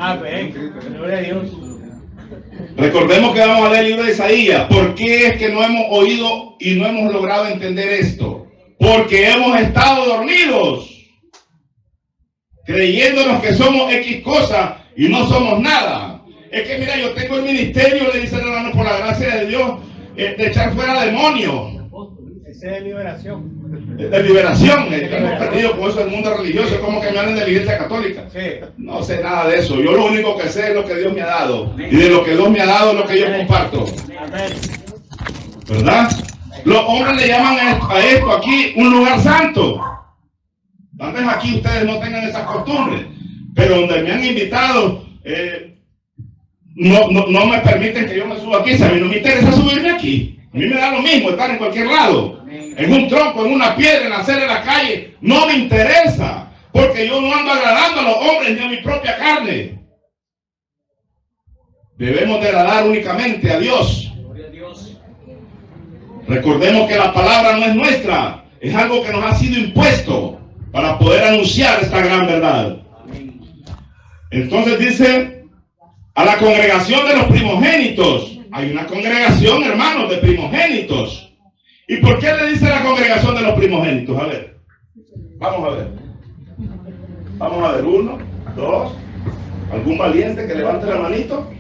Amén. Gloria a Dios. Recordemos que vamos a leer el libro de Isaías. ¿Por qué es que no hemos oído y no hemos logrado entender esto? Porque hemos estado dormidos, creyéndonos que somos X cosas y no somos nada. Es que mira, yo tengo el ministerio, le dice el hermano, por la gracia de Dios, de echar fuera demonios. Esa es de liberación. De liberación, hemos perdido con eso del mundo religioso, es como que me hablan de la iglesia católica. Sí. No sé nada de eso, yo lo único que sé es lo que Dios me ha dado, y de lo que Dios me ha dado es lo que yo comparto. Amén. ¿Verdad? Los hombres le llaman a esto aquí un lugar santo. Tal vez aquí ustedes no tengan esas costumbres, pero donde me han invitado, no me permiten que yo me suba aquí. Si a mí no me interesa subirme aquí, a mí me da lo mismo estar en cualquier lado, en un tronco, en una piedra, en la acera de la calle, no me interesa, porque yo no ando agradando a los hombres ni a mi propia carne. Debemos de agradar únicamente a Dios. Gloria a Dios. Recordemos que la palabra no es nuestra, es algo que nos ha sido impuesto para poder anunciar esta gran verdad. Entonces dice, a la congregación de los primogénitos. Hay una congregación, hermanos, de primogénitos. ¿Y por qué le dice la congregación de los primogénitos? A ver, vamos a ver. Vamos a ver, 1, 2, ¿algún valiente que levante la manito?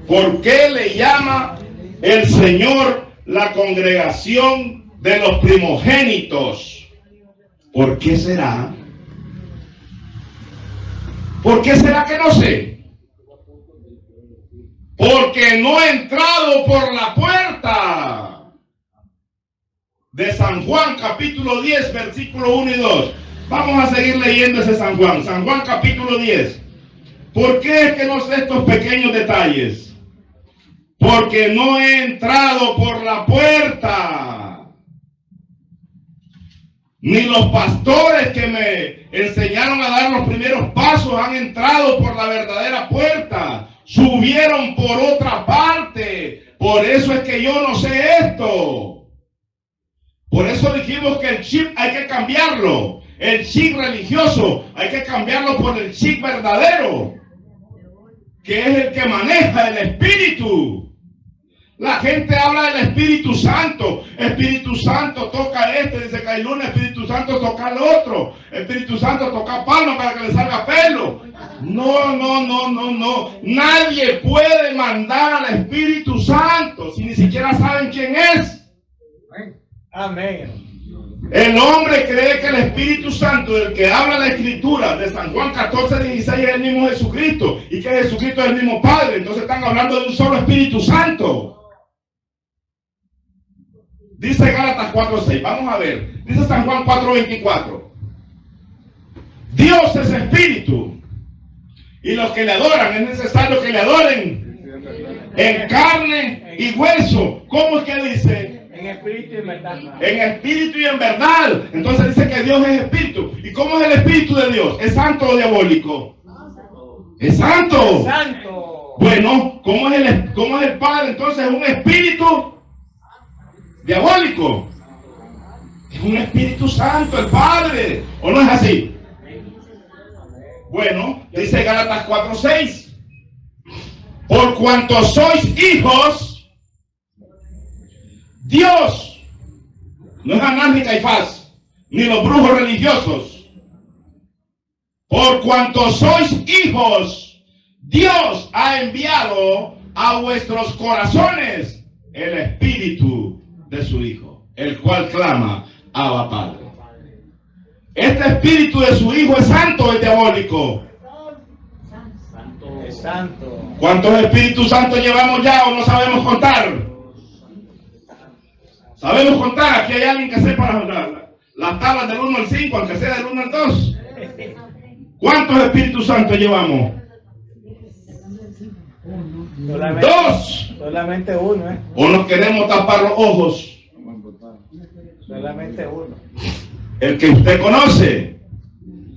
¿Por qué le llama el Señor la congregación de los primogénitos? ¿Por qué será? ¿Por qué será que no sé? Porque no he entrado por la puerta. De San Juan capítulo 10 versículo 1 y 2. Vamos a seguir leyendo ese San Juan. San Juan capítulo 10. ¿Por qué es que no sé estos pequeños detalles? Porque no he entrado por la puerta. Ni los pastores que me enseñaron a dar los primeros pasos han entrado por la verdadera puerta. Subieron por otra parte. Por eso es que yo no sé esto. Por eso dijimos que el chip hay que cambiarlo. El chip religioso hay que cambiarlo por el chip verdadero, que es el que maneja el Espíritu. La gente habla del Espíritu Santo. Espíritu Santo toca dice que hay lunes. Espíritu Santo toca el otro. Espíritu Santo toca palma para que le salga pelo. No. Nadie puede mandar al Espíritu Santo si ni siquiera saben quién es. Amén. El hombre cree que el Espíritu Santo, del que habla la Escritura de San Juan 14:16, es el mismo Jesucristo, y que Jesucristo es el mismo Padre. Entonces están hablando de un solo Espíritu Santo. Dice Gálatas 4:6, vamos a ver. Dice San Juan 4:24. Dios es Espíritu, y los que le adoran, es necesario que le adoren en carne y hueso. ¿Cómo es que dice? En espíritu y en verdad. En espíritu y en verdad. Entonces dice que Dios es espíritu. ¿Y cómo es el espíritu de Dios? ¿Es santo o diabólico? Es santo. Santo. Bueno, ¿cómo es el Padre? Entonces es un espíritu diabólico. Es un Espíritu Santo el Padre. ¿O no es así? Bueno, dice Gálatas 4:6. Por cuanto sois hijos, Dios, no es Anás ni Caifás, ni los brujos religiosos. Por cuanto sois hijos, Dios ha enviado a vuestros corazones el Espíritu de su Hijo, el cual clama, Abba Padre. Este Espíritu de su Hijo es santo o es diabólico. Es santo. ¿Cuántos Espíritus Santos llevamos ya o no sabemos contar? ¿Sabemos contar? Aquí hay alguien que sepa las tablas del 1 al 5, aunque sea del 1 al 2. ¿Cuántos Espíritus Santos llevamos? Solamente uno, ¿eh? ¿O nos queremos tapar los ojos? Solamente uno. El que usted conoce.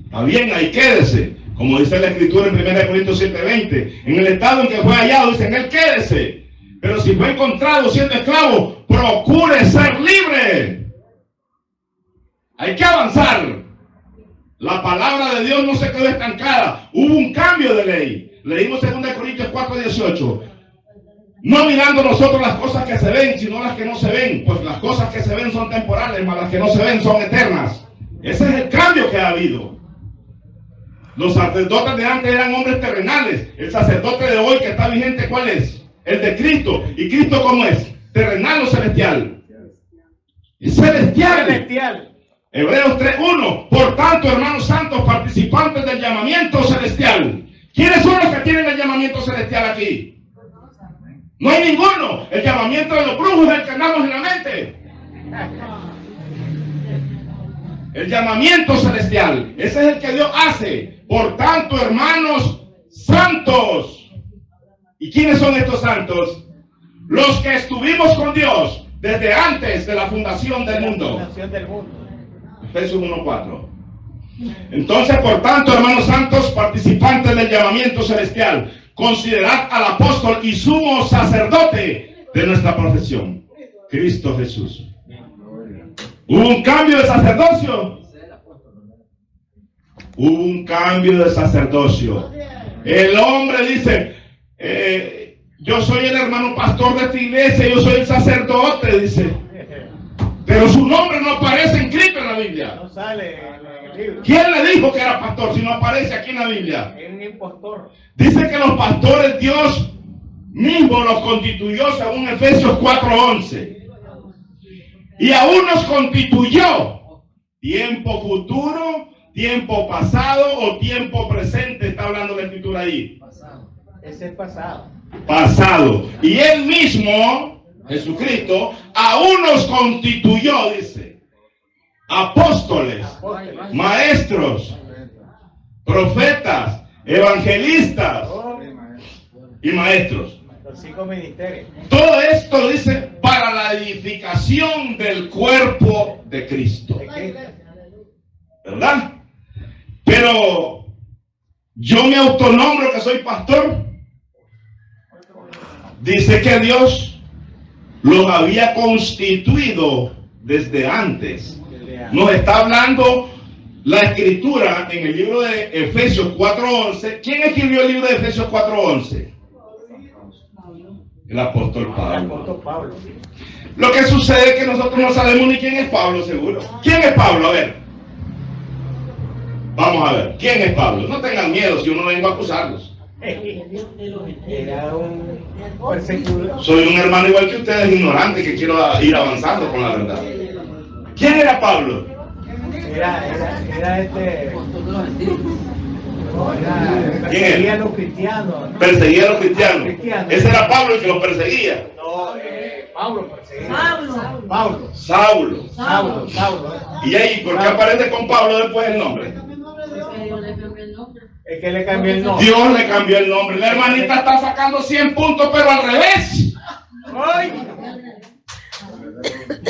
Está bien, ahí quédese. Como dice la Escritura en 1 Corintios 7:20. En el estado en que fue hallado, dicen, él quédese. Pero si fue encontrado siendo esclavo, procure ser libre. Hay que avanzar. La palabra de Dios no se quedó estancada. Hubo un cambio de ley. Leímos 2 Corintios 4:18. No mirando nosotros las cosas que se ven, sino las que no se ven. Pues las cosas que se ven son temporales, mas las que no se ven son eternas. Ese es el cambio que ha habido. Los sacerdotes de antes eran hombres terrenales. El sacerdote de hoy que está vigente, ¿cuál es? El de Cristo. ¿Y Cristo cómo es? ¿Terrenal o celestial? Es celestial. Celestial. Hebreos 3:1. Por tanto, hermanos santos, participantes del llamamiento celestial. ¿Quiénes son los que tienen el llamamiento celestial aquí? No hay ninguno. El llamamiento de los brujos es el que andamos en la mente. El llamamiento celestial, ese es el que Dios hace. Por tanto, hermanos santos. ¿Y quiénes son estos santos? Los que estuvimos con Dios desde antes de la fundación del mundo. Efesios 1:4. Entonces, por tanto, hermanos santos, participantes del llamamiento celestial, considerad al apóstol y sumo sacerdote de nuestra profesión, Cristo Jesús. ¿Hubo un cambio de sacerdocio? Hubo un cambio de sacerdocio. El hombre dice, yo soy el hermano pastor de esta iglesia, yo soy el sacerdote, dice. Pero su nombre no aparece inscrito en la Biblia. No sale en el libro. ¿Quién le dijo que era pastor si no aparece aquí en la Biblia? Es un impostor. Dice que los pastores Dios mismo los constituyó según Efesios 4:11. Y aún nos constituyó tiempo futuro, tiempo pasado o tiempo presente. Está hablando la escritura ahí. Pasado. Ese es pasado. Pasado. Y él mismo, Jesucristo, aún nos constituyó, dice, apóstoles, maestros, profetas, evangelistas y maestros. Los 5 ministerios. Todo esto dice para la edificación del cuerpo de Cristo. ¿Verdad? Pero yo me autonombro que soy pastor. Dice que Dios los había constituido desde antes. Nos está hablando la escritura en el libro de Efesios 4:11. ¿Quién escribió el libro de Efesios 4:11? El apóstol Pablo. Lo que sucede es que nosotros no sabemos ni quién es Pablo, seguro. ¿Quién es Pablo? A ver. Vamos a ver. ¿Quién es Pablo? No tengan miedo si yo no vengo a acusarlos. Era un perseguidor. Soy un hermano igual que ustedes, ignorante, que quiero ir avanzando con la verdad. ¿Quién era Pablo? Era este. Perseguía a los cristianos. Perseguía a los cristianos. Ese era Pablo el que los perseguía. No, Pablo perseguía. Saulo. ¿Y ahí por qué aparece con Pablo después el nombre? Es que le cambió el nombre. Dios le cambió el nombre. La hermanita está sacando 100 puntos, pero al revés. ¡Ay!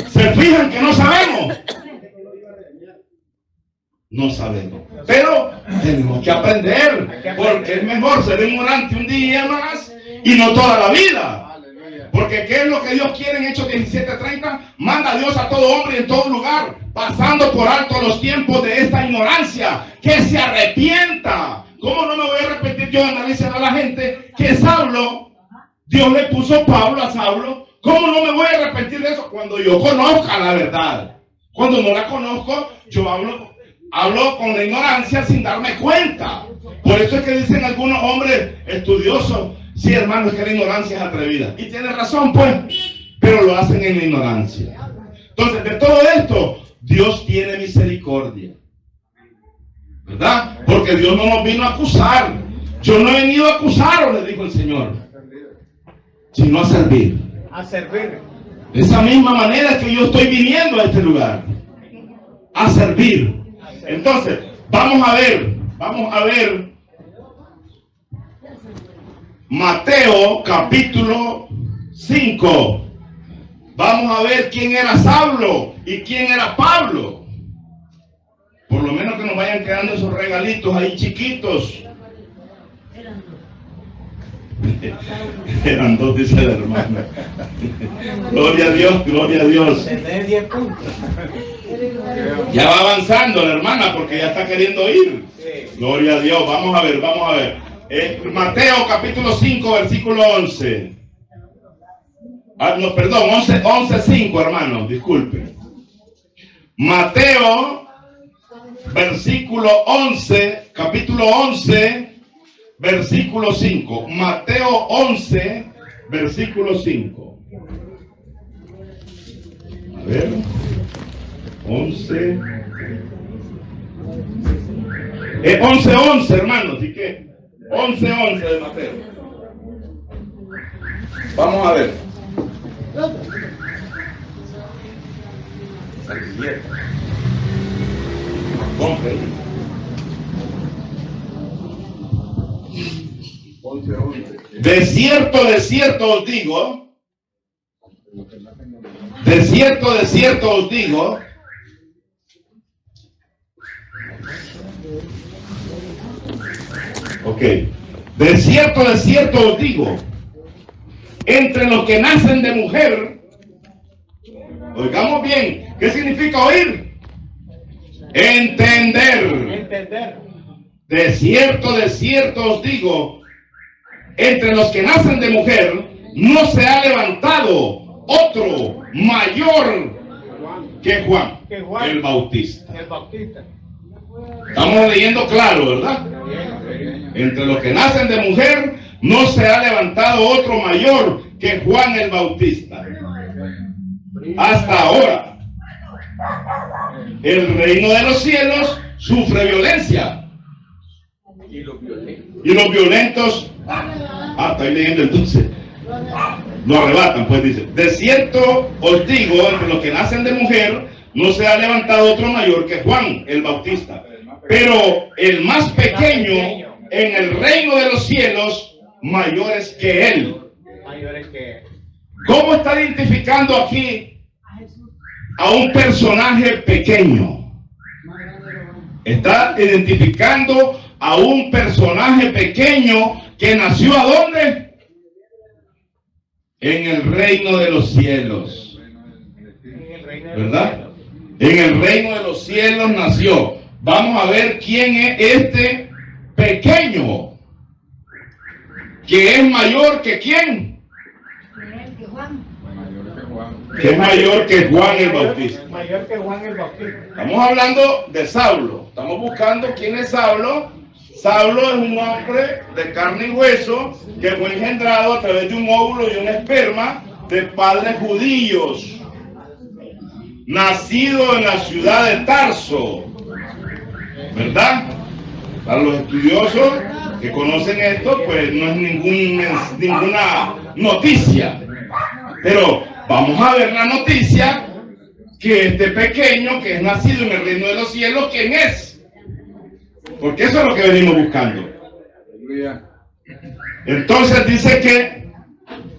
¿Se fijan que no sabemos? No sabemos. Pero tenemos que aprender. Porque es mejor ser ignorante un día más y no toda la vida. Porque ¿qué es lo que Dios quiere en Hechos 17:30? Manda a Dios a todo hombre y en todo lugar, pasando por alto los tiempos de esta ignorancia, que se arrepienta. ¿Cómo no me voy a arrepentir yo de andar diciendo a la gente que Saulo, Dios le puso Pablo a Saulo? ¿Cómo no me voy a arrepentir de eso cuando yo conozca la verdad? Cuando no la conozco, yo hablo con la ignorancia sin darme cuenta. Por eso es que dicen algunos hombres estudiosos, sí, hermano, es que la ignorancia es atrevida. Y tiene razón, pues, pero lo hacen en la ignorancia. Entonces, de todo esto, Dios tiene misericordia, ¿verdad? Porque Dios no nos vino a acusar. Yo no he venido a acusaros, le dijo el Señor, sino a servir. A servir. De esa misma manera que yo estoy viniendo a este lugar, a servir. Entonces, vamos a ver Mateo capítulo 5. Vamos a ver quién era Saulo y quién era Pablo. Por lo menos que nos vayan quedando esos regalitos ahí chiquitos. Eran dos, dice el hermano. Gloria a Dios, gloria a Dios. Tenés 10 puntos. Ya va avanzando la hermana porque ya está queriendo ir. Gloria a Dios. Vamos a ver, vamos a ver. Mateo capítulo 5, versículo 11. No, perdón, 11:5, hermanos, disculpen. Mateo, versículo 11, capítulo 11, versículo 5. Mateo 11, versículo 5. A ver. 11. 11:11, hermanos, así que 11:11 de Mateo. Vamos a ver. De cierto os digo, de cierto os digo, ok, de cierto os digo, entre los que nacen de mujer, oigamos bien, ¿qué significa oír? Entender. De cierto os digo, entre los que nacen de mujer, no se ha levantado otro mayor que Juan, el Bautista. Estamos leyendo claro, ¿verdad? Entre los que nacen de mujer, no se ha levantado otro mayor que Juan el Bautista. Hasta ahora, el reino de los cielos sufre violencia. Y los violentos, estoy leyendo entonces, lo arrebatan, pues dice, de cierto os digo, entre los que nacen de mujer, no se ha levantado otro mayor que Juan el Bautista. Pero el más pequeño en el reino de los cielos, mayores que él. ¿Cómo está identificando aquí a un personaje pequeño? Está identificando a un personaje pequeño que nació ¿a dónde? En el reino de los cielos. ¿Verdad? En el reino de los cielos nació. Vamos a ver quién es este pequeño, que es mayor que quién. Que es mayor que Juan el Bautista. Mayor que Juan el Bautista. Estamos hablando de Saulo. Estamos buscando quién es Saulo. Saulo es un hombre de carne y hueso que fue engendrado a través de un óvulo y un esperma de padres judíos, nacido en la ciudad de Tarso, ¿verdad? Para los estudiosos que conocen esto, pues no es ninguna noticia, pero vamos a ver la noticia que este pequeño que es nacido en el reino de los cielos, ¿quién es? Porque eso es lo que venimos buscando. Entonces dice que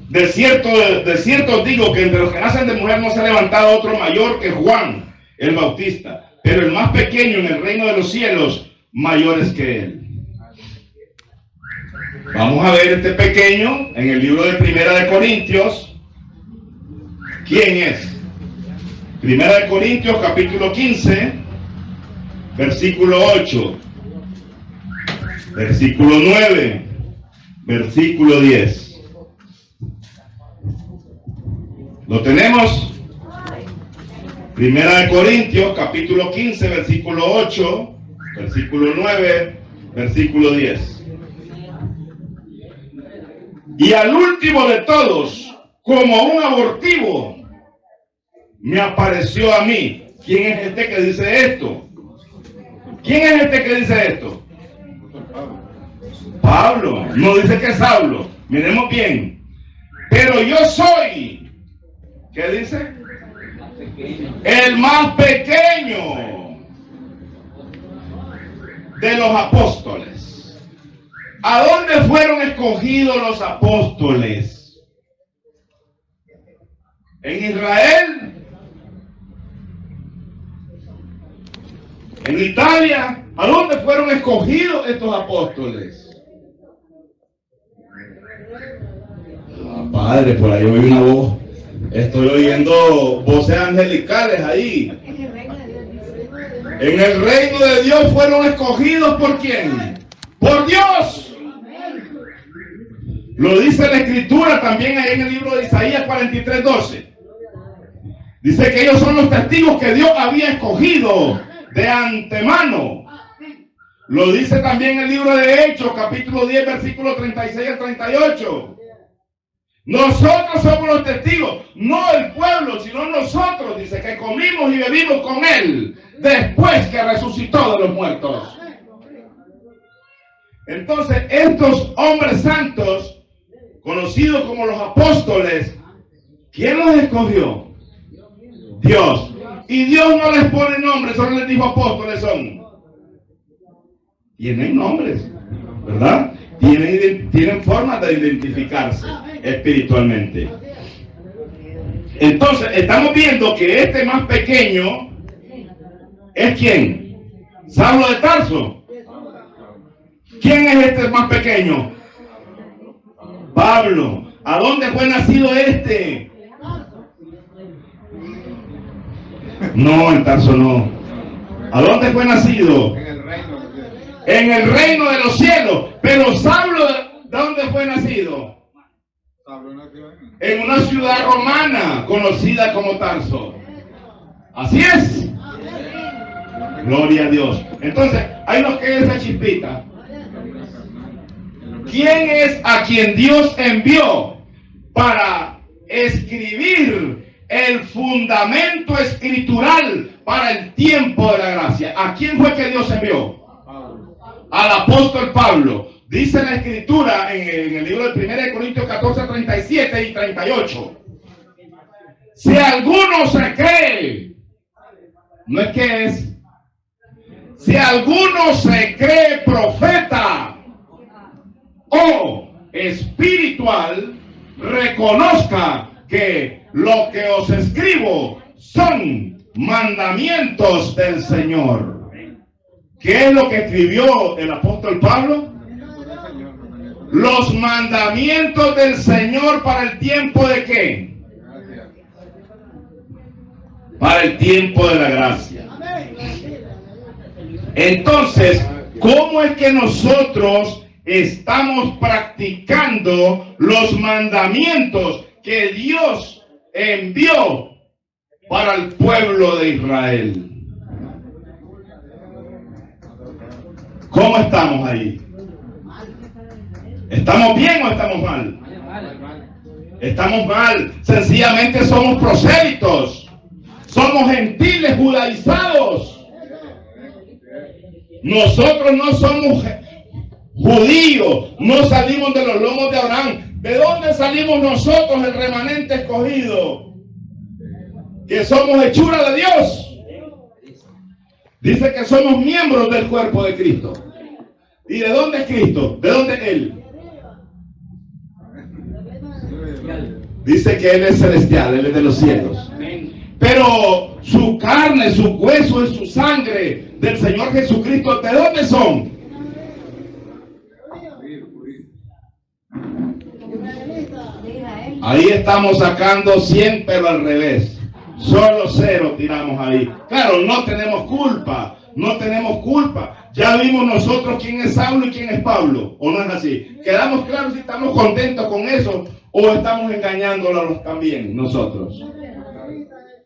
de cierto digo que entre los que nacen de mujer no se ha levantado otro mayor que Juan el Bautista, pero el más pequeño en el reino de los cielos, mayores que él. Vamos a ver este pequeño en el libro de Primera de Corintios. ¿Quién es? Primera de Corintios capítulo 15, versículo 8, versículo 9, versículo 10. ¿Lo tenemos? Primera de Corintios capítulo 15, versículo 8, versículo 9, versículo 10. Y al último de todos, como un abortivo, me apareció a mí. ¿Quién es este que dice esto? ¿Quién es este que dice esto? Pablo. No dice que es Saulo. Miremos bien. Pero yo soy, ¿qué dice? El más pequeño de los apóstoles. ¿A dónde fueron escogidos los apóstoles? ¿En Israel? ¿En Italia? ¿A dónde fueron escogidos estos apóstoles? Padre, por ahí oí una voz. Estoy oyendo voces angelicales ahí. En el reino de Dios fueron escogidos ¿por quién? Por Dios. Lo dice la Escritura también ahí en el libro de Isaías 43:12. Dice que ellos son los testigos que Dios había escogido de antemano. Lo dice también el libro de Hechos, capítulo 10, versículos 36 al 38. Nosotros somos los testigos, no el pueblo, sino nosotros. Dice que comimos y bebimos con Él después que resucitó de los muertos. Entonces, estos hombres santos, conocidos como los apóstoles, ¿quién los escogió? Dios. Y Dios no les pone nombres, solo les dijo apóstoles son. Tienen nombres, ¿verdad? Tienen formas de identificarse espiritualmente. Entonces, estamos viendo que este más pequeño es ¿quién? Saulo de Tarso. ¿Quién es este más pequeño? Pablo. ¿A dónde fue nacido este? No, en Tarso no. ¿A dónde fue nacido? En el reino de los cielos. Pero Saulo, ¿dónde fue nacido? En una ciudad romana conocida como Tarso. Así es. Gloria a Dios. Entonces, ahí nos queda esa chispita. ¿Quién es a quien Dios envió para escribir el fundamento escritural para el tiempo de la gracia? ¿A quién fue que Dios envió? Al apóstol Pablo. Dice la Escritura en el libro de 1 Corintios 14, 37 y 38. Si alguno se cree, no es que es, si alguno se cree profeta o espiritual, reconozca que lo que os escribo son mandamientos del Señor. ¿Qué es lo que escribió el apóstol Pablo? Los mandamientos del Señor para el tiempo de ¿qué? Para el tiempo de la gracia. Entonces, ¿cómo es que nosotros estamos practicando los mandamientos que Dios envió para el pueblo de Israel? ¿Cómo estamos ahí? ¿Estamos bien o estamos mal? Estamos mal. Sencillamente somos prosélitos. Somos gentiles judaizados. Nosotros no somos judíos. No salimos de los lomos de Abraham. ¿De dónde salimos nosotros, el remanente escogido? Que somos hechura de Dios. Dice que somos miembros del cuerpo de Cristo. ¿Y de dónde es Cristo? ¿De dónde es Él? Dice que Él es celestial, Él es de los cielos. Pero su carne, su hueso y su sangre del Señor Jesucristo, ¿de dónde son? Ahí estamos sacando 100, pero al revés. Solo 0 tiramos ahí. Claro, no tenemos culpa. No tenemos culpa. Ya vimos nosotros quién es Saulo y quién es Pablo. ¿O no es así? Quedamos claros si estamos contentos con eso o estamos engañándolos también nosotros.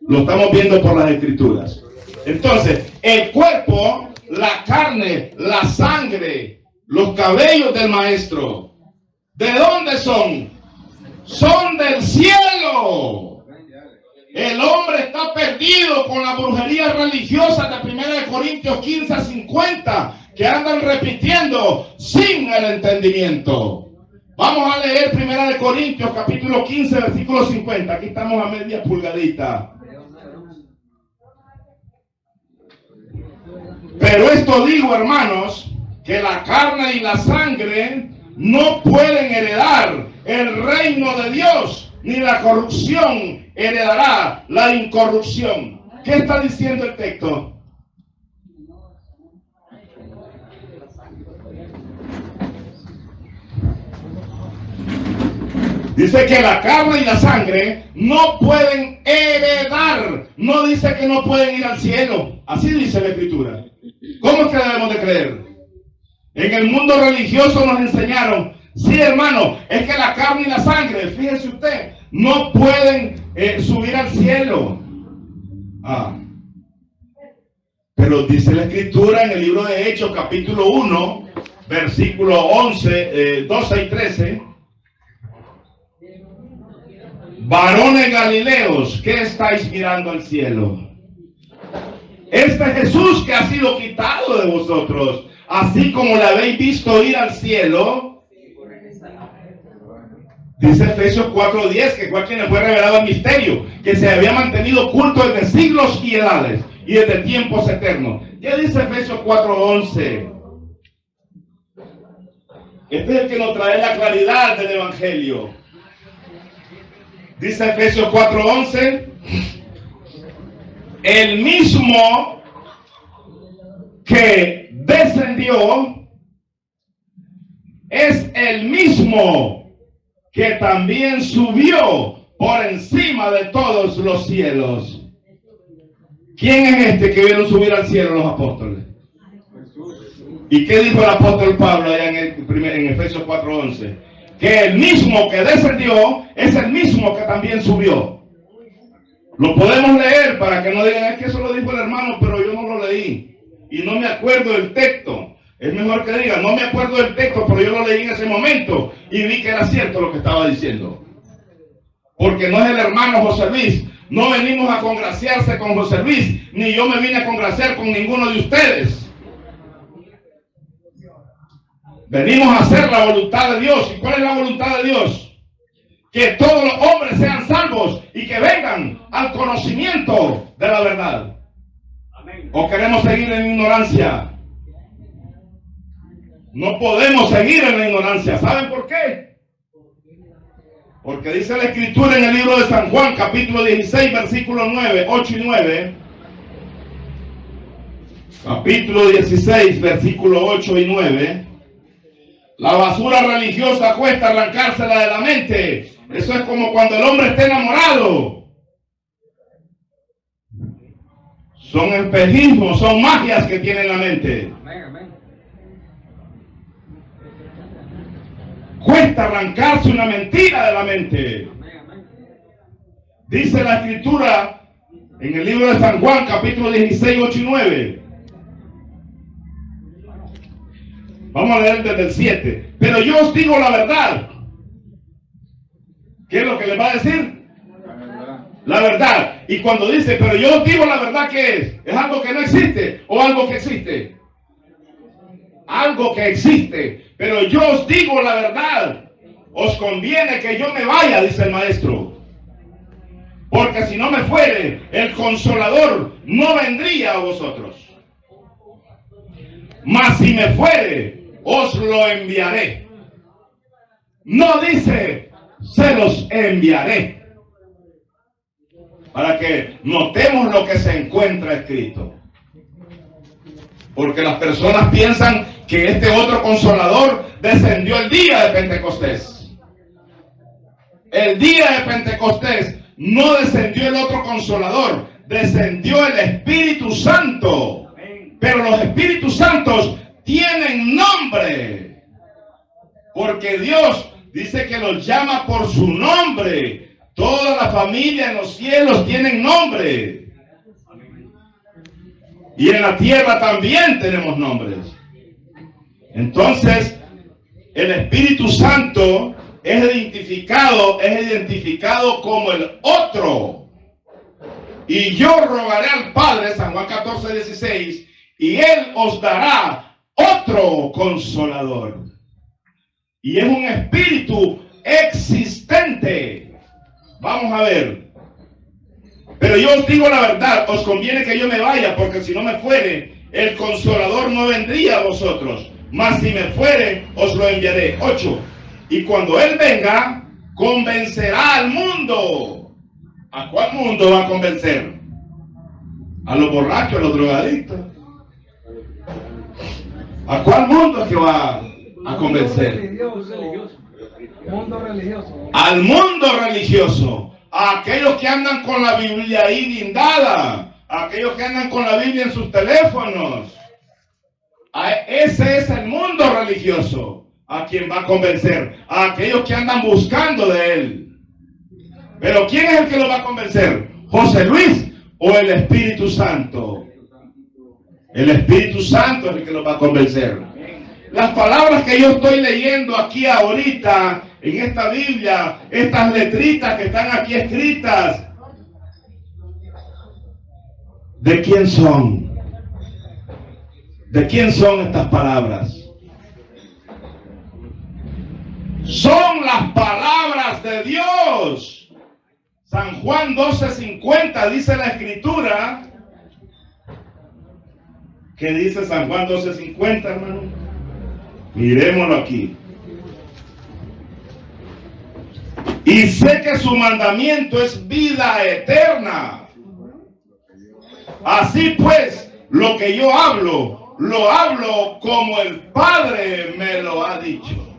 Lo estamos viendo por las Escrituras. Entonces, el cuerpo, la carne, la sangre, los cabellos del maestro, ¿de dónde son? Son del cielo. El hombre está perdido con la brujería religiosa de 1 Corintios 15 a 50 que andan repitiendo sin el entendimiento. Vamos a leer 1 Corintios capítulo 15 versículo 50. Aquí estamos a media pulgadita. Pero esto digo, hermanos, que la carne y la sangre no pueden heredar el reino de Dios, ni la corrupción heredará la incorrupción. ¿Qué está diciendo el texto? Dice que la carne y la sangre no pueden heredar. No dice que no pueden ir al cielo. Así dice la Escritura. ¿Cómo es que debemos de creer? En el mundo religioso nos enseñaron, sí, hermano, es que la carne y la sangre, fíjese usted, no pueden subir al cielo. Pero dice la Escritura en el libro de Hechos, capítulo 1, versículo 11, 12 y 13. Varones Galileos, ¿qué estáis mirando al cielo? Este Jesús que ha sido quitado de vosotros, así como le habéis visto ir al cielo. Dice Efesios 4:10 que fue a quien le fue revelado el misterio, que se había mantenido oculto desde siglos y edades y desde tiempos eternos. ¿Qué dice Efesios 4:11? Este es el que nos trae la claridad del Evangelio. Dice Efesios 4:11, el mismo que descendió es el mismo que también subió por encima de todos los cielos. ¿Quién es este que vieron subir al cielo los apóstoles? ¿Y qué dijo el apóstol Pablo allá en Efesios 4:11? Que el mismo que descendió es el mismo que también subió. Lo podemos leer para que no digan, es que eso lo dijo el hermano, pero yo no lo leí y no me acuerdo del texto. Es mejor que digan, no me acuerdo del texto, pero yo lo leí en ese momento y vi que era cierto lo que estaba diciendo. Porque no es el hermano José Luis. No venimos a congraciarse con José Luis, ni yo me vine a congraciar con ninguno de ustedes. Venimos a hacer la voluntad de Dios. ¿Y cuál es la voluntad de Dios? Que todos los hombres sean salvos y que vengan al conocimiento de la verdad. Amén. ¿O queremos seguir en ignorancia? No podemos seguir en la ignorancia. ¿Saben por qué? Porque dice la Escritura en el libro de San Juan, capítulo 16, versículos 9, 8 y 9. Capítulo 16, versículos 8 y 9. La basura religiosa cuesta arrancársela de la mente. Eso es como cuando el hombre está enamorado. Son espejismos, son magias que tiene en la mente. Cuesta arrancarse una mentira de la mente. Dice la Escritura en el libro de San Juan, capítulo 16, 8 y 9. Vamos a leer desde el 7. Pero yo os digo la verdad. ¿Qué es lo que les va a decir? La verdad. Y cuando dice, pero yo os digo la verdad, ¿qué es? ¿Es algo que no existe o algo que existe? Algo que existe. Pero yo os digo la verdad. Os conviene que yo me vaya, dice el maestro. Porque si no me fuere, el Consolador no vendría a vosotros. Mas si me fuere, os lo enviaré. No dice, se los enviaré. Para que notemos lo que se encuentra escrito. Porque las personas piensan que este otro Consolador descendió el día de Pentecostés. El día de Pentecostés no descendió el otro Consolador, descendió el Espíritu Santo. Pero los Espíritus Santos tienen nombre. Porque Dios dice que los llama por su nombre. Toda la familia en los cielos tienen nombre. Y en la tierra también tenemos nombres. Entonces, el Espíritu Santo es identificado como el otro. Y yo rogaré al Padre, San Juan 14, 16, y Él os dará otro Consolador. Y es un espíritu existente. Vamos a ver. Pero yo os digo la verdad, os conviene que yo me vaya, porque si no me fuere, el Consolador no vendría a vosotros. Mas si me fuere, os lo enviaré. 8. Y cuando Él venga, convencerá al mundo. ¿A cuál mundo va a convencer? ¿A los borrachos, a los drogadictos? ¿A cuál mundo es que va a convencer? Mundo religioso. Al mundo religioso, a aquellos que andan con la Biblia ahí guindada, a aquellos que andan con la Biblia en sus teléfonos. Ese es el mundo religioso a quien va a convencer, a aquellos que andan buscando de él. Pero ¿quién es el que lo va a convencer? ¿José Luis o el Espíritu Santo? El Espíritu Santo es el que lo va a convencer. Las palabras que yo estoy leyendo aquí ahorita en esta Biblia, estas letritas que están aquí escritas, ¿de quién son? ¿De quién son estas palabras? Son las palabras de Dios. San Juan 12:50 dice la Escritura. ¿Qué dice San Juan 12:50, hermano? Miremoslo aquí. Y sé que su mandamiento es vida eterna. Así pues, lo que yo hablo, lo hablo como el Padre me lo ha dicho.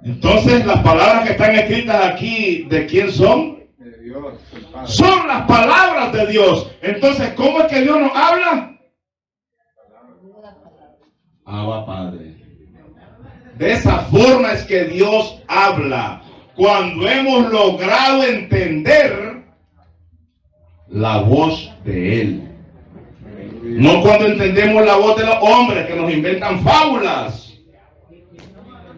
Entonces, las palabras que están escritas aquí, ¿de quién son? De Dios, el Padre. Son las palabras de Dios. Entonces, ¿cómo es que Dios nos habla? Abba Padre. De esa forma es que Dios habla. Cuando hemos logrado entender la voz de Él. No cuando entendemos la voz de los hombres que nos inventan fábulas.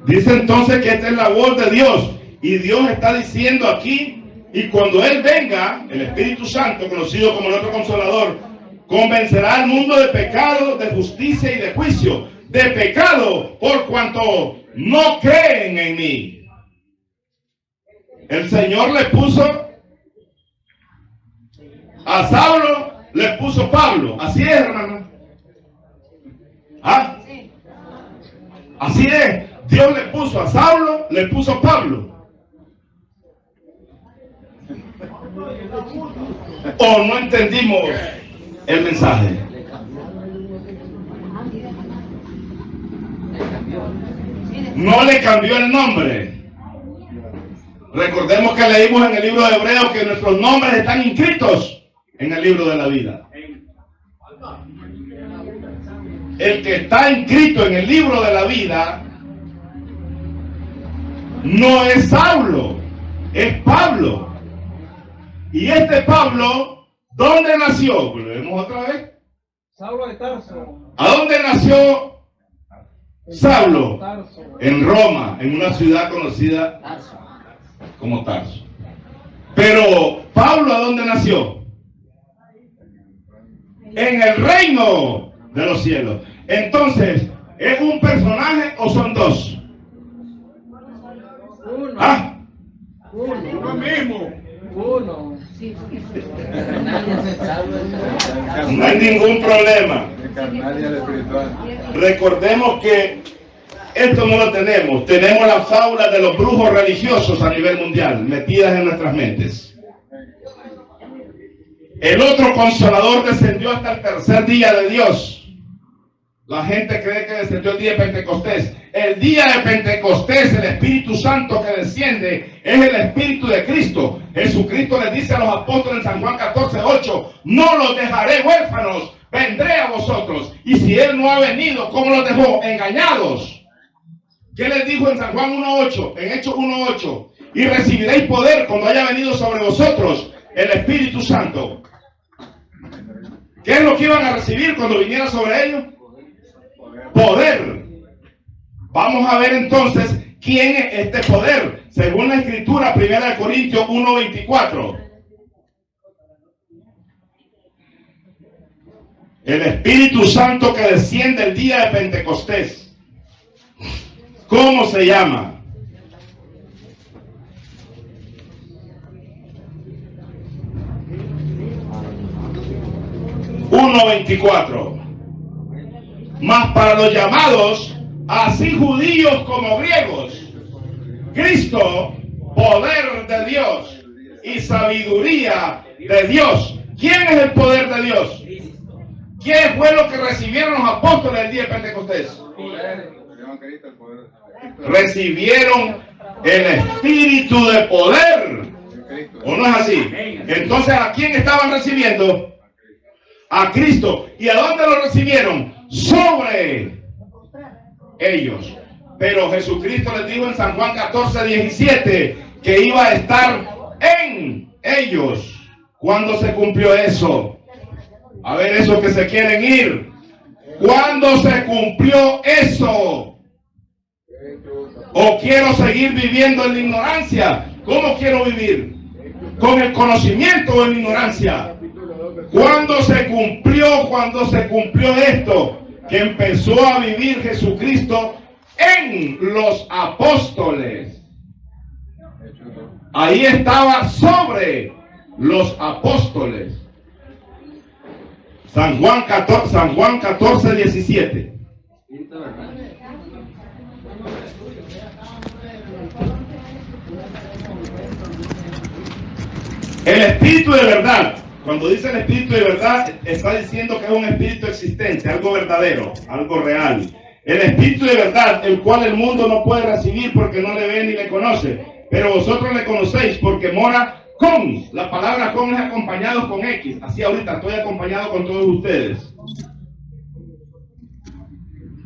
Dice entonces que esta es la voz de Dios. Y Dios está diciendo aquí, y cuando Él venga, el Espíritu Santo, conocido como nuestro Consolador, convencerá al mundo de pecado, de justicia y de juicio. De pecado, por cuanto no creen en mí. El Señor le puso a Saulo, le puso Pablo. Así es, hermano. ¿Ah? Así es. Dios le puso a Saulo, le puso Pablo. ¿O no entendimos el mensaje? No le cambió el nombre. Recordemos que leímos en el libro de Hebreos que nuestros nombres están inscritos en el libro de la vida. El que está inscrito en el libro de la vida no es Saulo, es Pablo. Y este Pablo, ¿dónde nació? Pues lo vemos otra vez. Saulo de Tarso. ¿A dónde nació Saulo? En Roma, en una ciudad conocida como Tarso. Pero Pablo, ¿a dónde nació? En el reino de los cielos. Entonces, ¿es un personaje o son dos? Uno. ¿Ah? Uno mismo. Uno. No hay ningún problema. El carnal y el espiritual. Recordemos que esto no lo tenemos. Tenemos las fábulas de los brujos religiosos a nivel mundial metidas en nuestras mentes. El otro Consolador descendió hasta el tercer día de Dios. La gente cree que descendió el día de Pentecostés. El día de Pentecostés, el Espíritu Santo que desciende es el Espíritu de Cristo. Jesucristo les dice a los apóstoles en San Juan 14:8, no los dejaré huérfanos, vendré a vosotros. Y si Él no ha venido, ¿cómo los dejó? Engañados. ¿Qué les dijo en San Juan 1:8? En Hechos 1:8, y recibiréis poder cuando haya venido sobre vosotros el Espíritu Santo. ¿Qué es lo que iban a recibir cuando viniera sobre ellos? Poder. Vamos a ver entonces quién es este poder. Según la Escritura, 1 Corintios 1:24. El Espíritu Santo que desciende el día de Pentecostés. ¿Cómo se llama? Mas para los llamados, así judíos como griegos, Cristo, poder de Dios y sabiduría de Dios. ¿Quién es el poder de Dios? ¿Quién fue lo que recibieron los apóstoles el día de Pentecostés? recibieron el espíritu de poder. ¿O no es así? Entonces, ¿a quién estaban recibiendo? A Cristo. ¿Y a dónde lo recibieron? Sobre ellos. Pero Jesucristo les dijo en San Juan 14:17 que iba a estar en ellos. ¿Cuándo se cumplió eso? A ver, esos que se quieren ir. ¿Cuándo se cumplió eso? ¿O quiero seguir viviendo en la ignorancia? ¿Cómo quiero vivir? ¿Con el conocimiento o en la ignorancia? ¿Cuándo se cumplió esto? Que empezó a vivir Jesucristo en los apóstoles. Ahí estaba sobre los apóstoles. San Juan 14:17. El espíritu de verdad. Cuando dice el espíritu de verdad, está diciendo que es un espíritu existente, algo verdadero, algo real. El espíritu de verdad, el cual el mundo no puede recibir porque no le ve ni le conoce. Pero vosotros le conocéis porque mora con. La palabra con es acompañado con X. Así ahorita estoy acompañado con todos ustedes.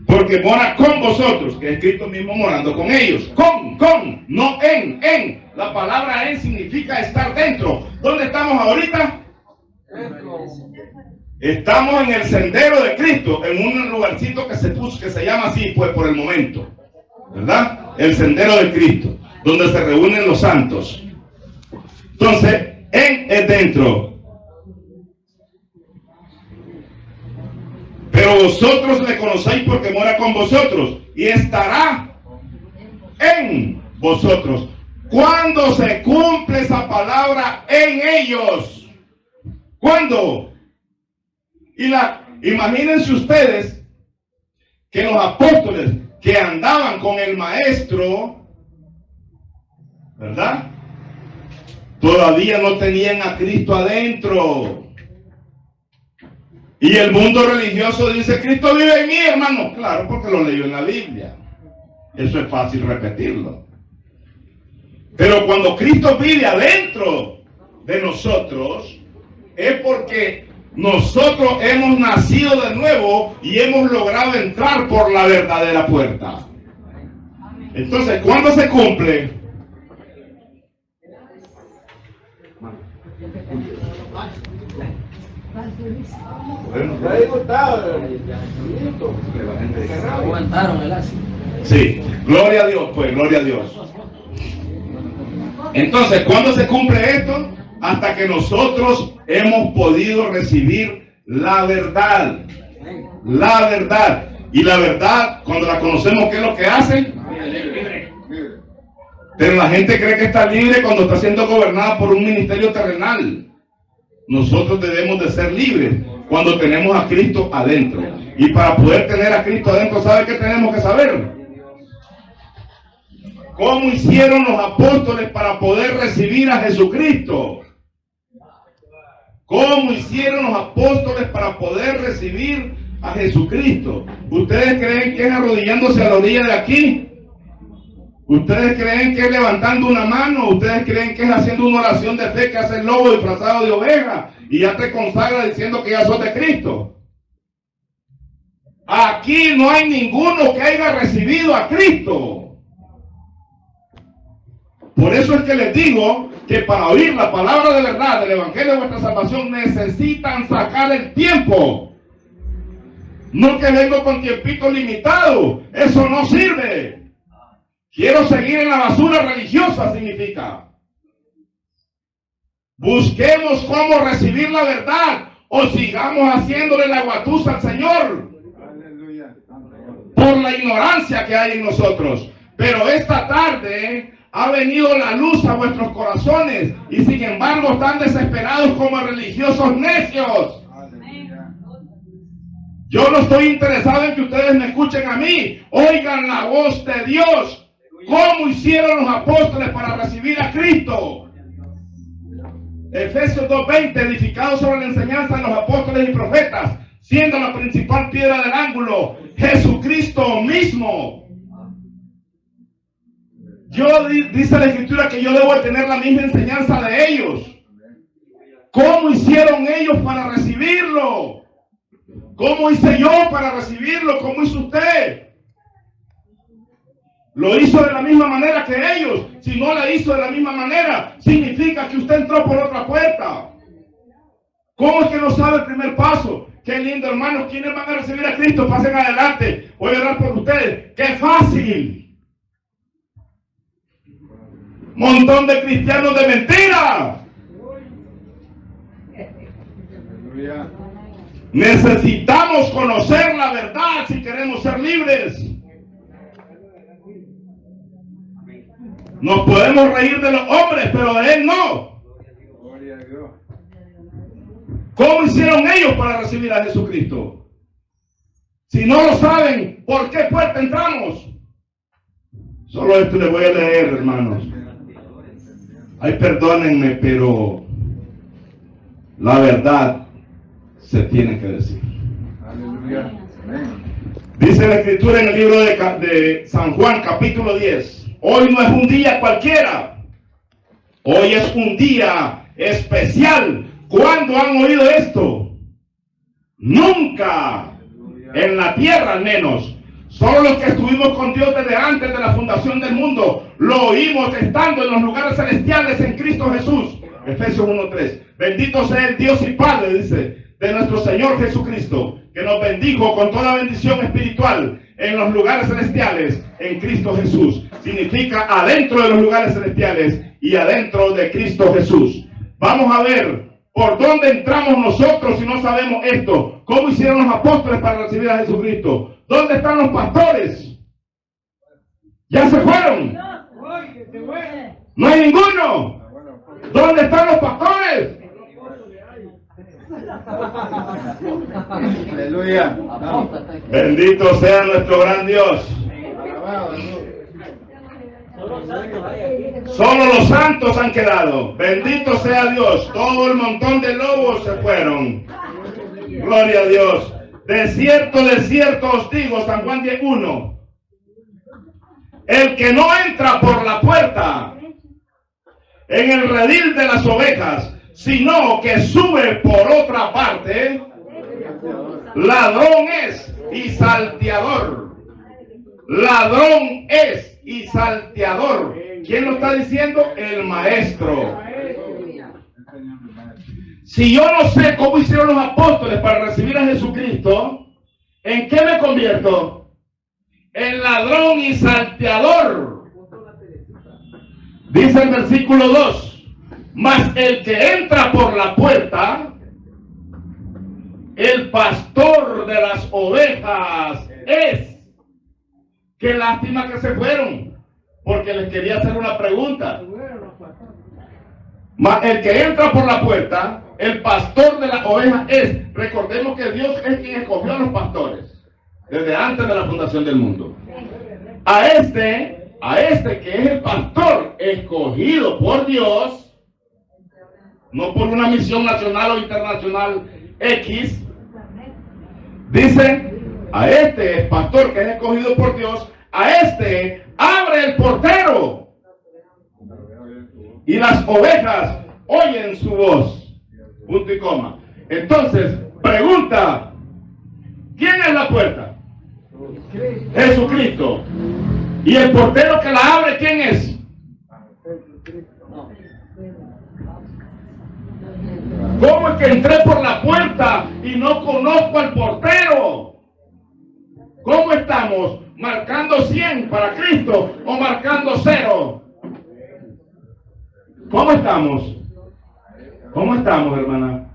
Porque mora con vosotros, que es Cristo mismo morando con ellos. Con, no en. La palabra en significa estar dentro. ¿Dónde estamos ahorita? Estamos en el sendero de Cristo, en un lugarcito que se puso, que se llama así, pues por el momento, ¿verdad? El sendero de Cristo, donde se reúnen los santos. Entonces, en es dentro. Pero vosotros le conocéis porque mora con vosotros y estará en vosotros. ¿Cuándo se cumple esa palabra en ellos? ¿Cuándo? Imagínense ustedes que los apóstoles que andaban con el maestro, ¿verdad? Todavía no tenían a Cristo adentro. Y el mundo religioso dice, Cristo vive en mí, hermano. Claro, porque lo leyó en la Biblia. Eso es fácil repetirlo. Pero cuando Cristo vive adentro de nosotros, es porque nosotros hemos nacido de nuevo y hemos logrado entrar por la verdadera puerta. Entonces, ¿cuándo se cumple? Bueno, Aguantaron el ácido. sí, gloria a Dios, pues, gloria a Dios. Entonces, ¿cuándo se cumple esto? Hasta que nosotros hemos podido recibir la verdad. La verdad. Y la verdad, cuando la conocemos, ¿qué es lo que hace? Pero la gente cree que está libre cuando está siendo gobernada por un ministerio terrenal. Nosotros debemos de ser libres cuando tenemos a Cristo adentro. Y para poder tener a Cristo adentro, ¿sabe qué tenemos que saber? ¿Cómo hicieron los apóstoles para poder recibir a Jesucristo? ¿Cómo hicieron los apóstoles para poder recibir a Jesucristo? ¿Ustedes creen que es arrodillándose a la orilla de aquí? ¿Ustedes creen que es levantando una mano? ¿Ustedes creen que es haciendo una oración de fe que hace el lobo disfrazado de oveja y ya te consagra diciendo que ya sos de Cristo? Aquí no hay ninguno que haya recibido a Cristo. Por eso es que les digo que para oír la palabra de verdad del evangelio de vuestra salvación necesitan sacar el tiempo. No que vengo con tiempito limitado. Eso no sirve. Quiero seguir en la basura religiosa, significa. Busquemos cómo recibir la verdad o sigamos haciéndole la guatusa al Señor por la ignorancia que hay en nosotros. Pero esta tarde ha venido la luz a vuestros corazones y sin embargo están desesperados como religiosos necios. Yo no estoy interesado en que ustedes me escuchen a mí. Oigan la voz de Dios. ¿Cómo hicieron los apóstoles para recibir a Cristo? Efesios 2:20, edificado sobre la enseñanza de los apóstoles y profetas, siendo la principal piedra del ángulo Jesucristo mismo. Dice la Escritura que yo debo de tener la misma enseñanza de ellos. ¿Cómo hicieron ellos para recibirlo? ¿Cómo hice yo para recibirlo? ¿Cómo hizo usted? ¿Lo hizo de la misma manera que ellos? Si no la hizo de la misma manera, significa que usted entró por otra puerta. ¿Cómo es que no sabe el primer paso? Qué lindo, hermanos. ¿Quiénes van a recibir a Cristo? Pasen adelante. Voy a orar por ustedes. ¡Qué fácil! Montón de cristianos de mentira. Aleluya. Necesitamos conocer la verdad si queremos ser libres. Nos podemos reír de los hombres, pero de Él no. Gloria a Dios. ¿Cómo hicieron ellos para recibir a Jesucristo? Si no lo saben, ¿por qué puerta entramos? Solo esto les voy a leer, hermanos. Ay, perdónenme, pero la verdad se tiene que decir. Aleluya. Amén. Dice la Escritura en el libro de San Juan, capítulo 10. Hoy no es un día cualquiera. Hoy es un día especial. ¿Cuándo han oído esto? Nunca. En la tierra al menos. Solo los que estuvimos con Dios desde antes de la fundación del mundo lo oímos estando en los lugares celestiales en Cristo Jesús. Efesios 1:3. Bendito sea el Dios y Padre, dice, de nuestro Señor Jesucristo, que nos bendijo con toda bendición espiritual en los lugares celestiales en Cristo Jesús. Significa adentro de los lugares celestiales y adentro de Cristo Jesús. Vamos a ver por dónde entramos nosotros si no sabemos esto. ¿Cómo hicieron los apóstoles para recibir a Jesucristo? ¿Dónde están los pastores? ¿Ya se fueron? No hay ninguno. ¿Dónde están los pastores? Aleluya. Bendito sea nuestro gran Dios. Alabado Dios. Solo los santos han quedado. Bendito sea Dios. Todo el montón de lobos se fueron. Gloria a Dios. De cierto os digo, San Juan 10:1. El que no entra por la puerta en el redil de las ovejas, sino que sube por otra parte, ladrón es y salteador. Ladrón es y salteador. ¿Quién lo está diciendo? El maestro. Si yo no sé cómo hicieron los apóstoles para recibir a Jesucristo, ¿en qué me convierto? En ladrón y salteador. Dice el versículo 2. Mas el que entra por la puerta, el pastor de las ovejas es. Qué lástima que se fueron, porque les quería hacer una pregunta. Mas el que entra por la puerta, el pastor de las ovejas es. Recordemos que Dios es quien escogió a los pastores desde antes de la fundación del mundo. A este que es el pastor escogido por Dios, no por una misión nacional o internacional X, dice, a este pastor que es escogido por Dios, a este abre el portero y las ovejas oyen su voz. Punto y coma. Entonces, pregunta, ¿quién es la puerta? Jesucristo. ¿Y el portero que la abre, quién es? ¿Cómo es que entré por la puerta y no conozco al portero? ¿Cómo estamos? ¿Marcando 100 para Cristo o marcando 0? ¿Cómo estamos? ¿Cómo estamos, hermana?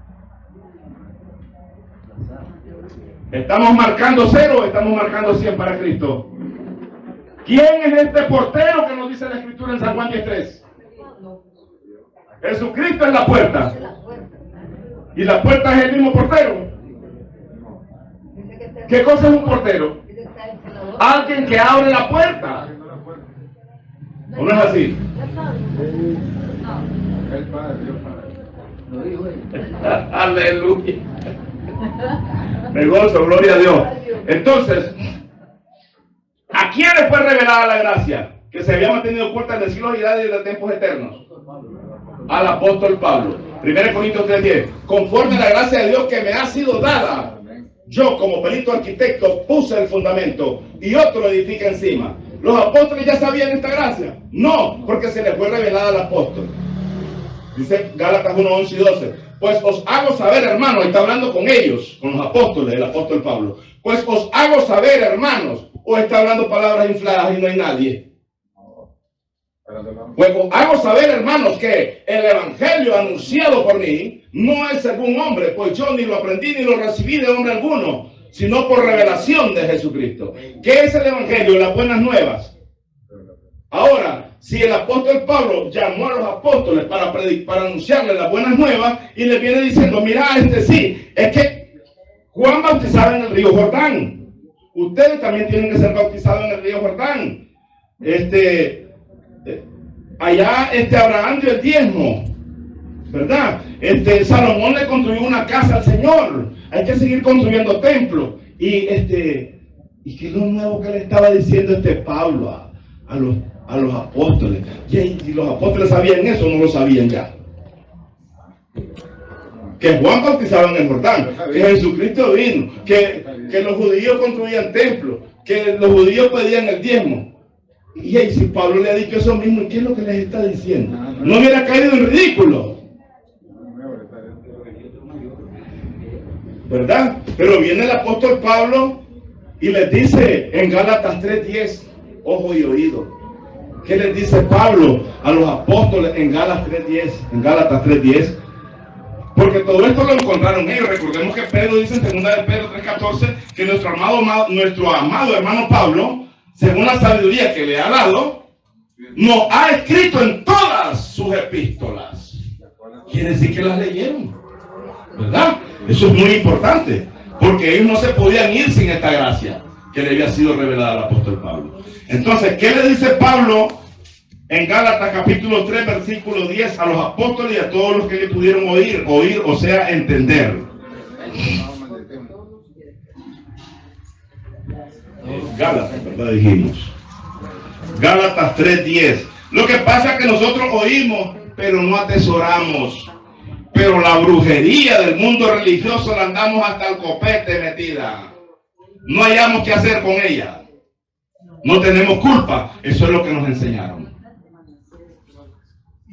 ¿Estamos marcando 0 o estamos marcando 100 para Cristo? ¿Quién es este portero que nos dice la Escritura en San Juan 10:3? Jesucristo es la puerta. ¿Y la puerta es el mismo portero? ¿Qué cosa es un portero? Alguien que abre la puerta. ¿O no es así? El Padre, Dios Padre. Aleluya. Me gozo, gloria a Dios. Entonces, ¿a quién le fue revelada la gracia? que se había mantenido oculta desde siglos y edades y de tiempos eternos? Al apóstol Pablo. 1 Corintios 3:10. Conforme a la gracia de Dios que me ha sido dada, yo como perito arquitecto puse el fundamento y otro lo edifica encima. ¿Los apóstoles ya sabían esta gracia? No, porque se les fue revelada al apóstol. Dice Gálatas 1, 11 y 12. Pues os hago saber, hermanos, está hablando con ellos, con los apóstoles, el apóstol Pablo. Pues os hago saber, hermanos, o está hablando palabras infladas y no hay nadie. Pues os hago saber, hermanos, que el evangelio anunciado por mí no es según hombre, pues yo ni lo aprendí ni lo recibí de hombre alguno, sino por revelación de Jesucristo. ¿Qué es el evangelio? Las buenas nuevas. Ahora, si el apóstol Pablo llamó a los apóstoles para anunciarles las buenas nuevas y les viene diciendo, mira, sí, es que Juan bautizaba en el río Jordán. Ustedes también tienen que ser bautizados en el río Jordán. Allá Abraham dio el diezmo, ¿verdad? Salomón le construyó una casa al Señor. Hay que seguir construyendo templos. Y qué es lo nuevo que le estaba diciendo Pablo a los apóstoles. Y los apóstoles sabían eso, no lo sabían ya. Que Juan bautizaba en el Jordán, que Jesucristo vino, que los judíos construían templos, que los judíos pedían el diezmo. Y si Pablo le ha dicho eso mismo, ¿qué es lo que les está diciendo? No hubiera caído en ridículo, ¿verdad? Pero viene el apóstol Pablo y les dice en Gálatas 3:10, ojo y oído. ¿Qué les dice Pablo a los apóstoles en Gálatas 3:10? Porque todo esto lo encontraron ellos. Recordemos que Pedro dice en 2 de Pedro 3:14 que nuestro amado hermano Pablo, según la sabiduría que le ha dado, nos ha escrito en todas sus epístolas. Quiere decir que las leyeron, ¿verdad? Eso es muy importante, porque ellos no se podían ir sin esta gracia que le había sido revelada al apóstol Pablo. Entonces, ¿qué le dice Pablo en Gálatas capítulo 3, versículo 10 a los apóstoles y a todos los que le pudieron oír, o sea, entender? Gálatas, ¿verdad? Dijimos. Gálatas 3:10. Lo que pasa es que nosotros oímos, pero no atesoramos. Pero la brujería del mundo religioso la andamos hasta el copete metida. No hayamos qué hacer con ella. No tenemos culpa. Eso es lo que nos enseñaron.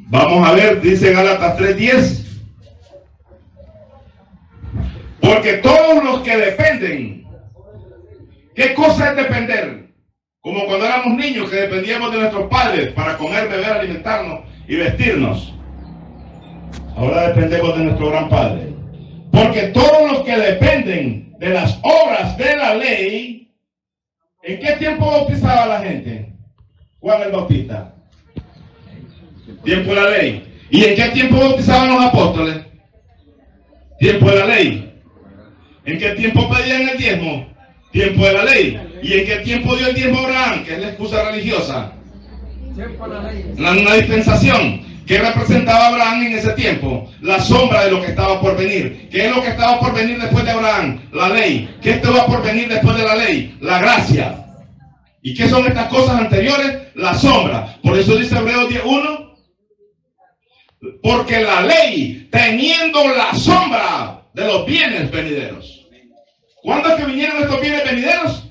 Vamos a ver, dice Gálatas 3:10. Porque todos los que dependen, ¿qué cosa es depender? Como cuando éramos niños que dependíamos de nuestros padres para comer, beber, alimentarnos y vestirnos. Ahora dependemos de nuestro gran Padre. Porque todos los que dependen de las obras de la ley, ¿en qué tiempo bautizaba la gente? Juan el Bautista. Tiempo de la ley. ¿Y en qué tiempo bautizaban los apóstoles? Tiempo de la ley. ¿En qué tiempo pedían el diezmo? Tiempo de la ley. ¿Y en qué tiempo dio el diezmo Abraham? Que es la excusa religiosa. Una dispensación. ¿Qué representaba Abraham en ese tiempo? La sombra de lo que estaba por venir. ¿Qué es lo que estaba por venir después de Abraham? La ley. ¿Qué estaba por venir después de la ley? La gracia. ¿Y qué son estas cosas anteriores? La sombra. Por eso dice Hebreos 10:1. Porque la ley, teniendo la sombra de los bienes venideros. ¿Cuándo es que vinieron estos bienes venideros?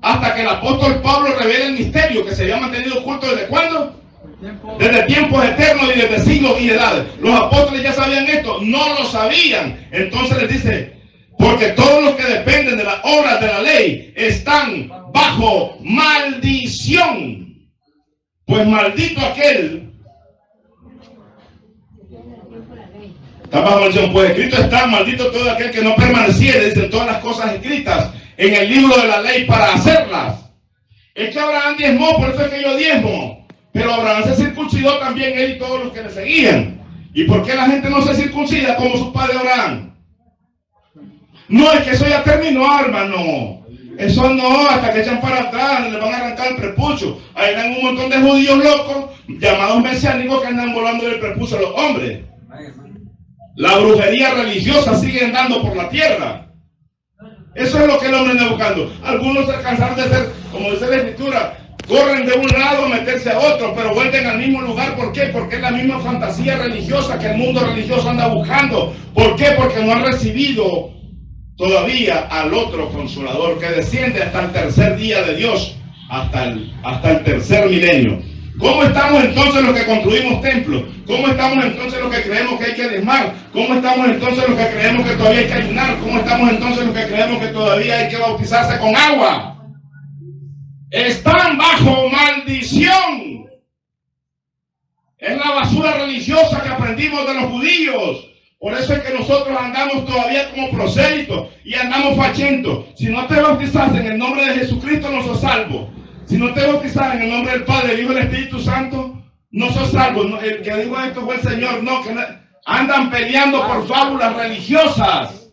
Hasta que el apóstol Pablo revela el misterio que se había mantenido oculto ¿desde cuándo? Desde tiempos eternos y desde siglos y edades. Los apóstoles ya sabían esto, no lo sabían. Entonces les dice, porque todos los que dependen de las obras de la ley están bajo maldición. Pues maldito aquel. Está bajo maldición. Pues escrito está, maldito todo aquel que no permaneciere, dicen todas las cosas escritas en el libro de la ley para hacerlas. Es que Abraham diezmó, por eso es que yo diezmo. Pero Abraham se circuncidó también, él y todos los que le seguían. ¿Y por qué la gente no se circuncida como su padre Abraham? No, es que eso ya terminó, hermano. Eso no, hasta que echan para atrás, le van a arrancar el prepucio. Ahí están un montón de judíos locos, llamados mesiánicos, que andan volando el prepucio a los hombres. La brujería religiosa sigue andando por la tierra. Eso es lo que el hombre anda buscando. Algunos se cansaron de ser, como dice la escritura, corren de un lado a meterse a otro, pero vuelven al mismo lugar. ¿Por qué? Porque es la misma fantasía religiosa que el mundo religioso anda buscando. ¿Por qué? Porque no han recibido todavía al otro consolador que desciende hasta el tercer día de Dios, hasta el tercer milenio. ¿Cómo estamos entonces los que construimos templos? ¿Cómo estamos entonces los que creemos que hay que diezmar? ¿Cómo estamos entonces los que creemos que todavía hay que ayunar? ¿Cómo estamos entonces los que creemos que todavía hay que bautizarse con agua? Están bajo maldición. Es la basura religiosa que aprendimos de los judíos. Por eso es que nosotros andamos todavía como prosélitos y andamos facentos. Si no te bautizas en el nombre de Jesucristo, no sos salvo. Si no te bautizas en el nombre del Padre, del Hijo y del Espíritu Santo, no sos salvo. No, el que dijo esto fue el Señor. No, que andan peleando por fábulas religiosas.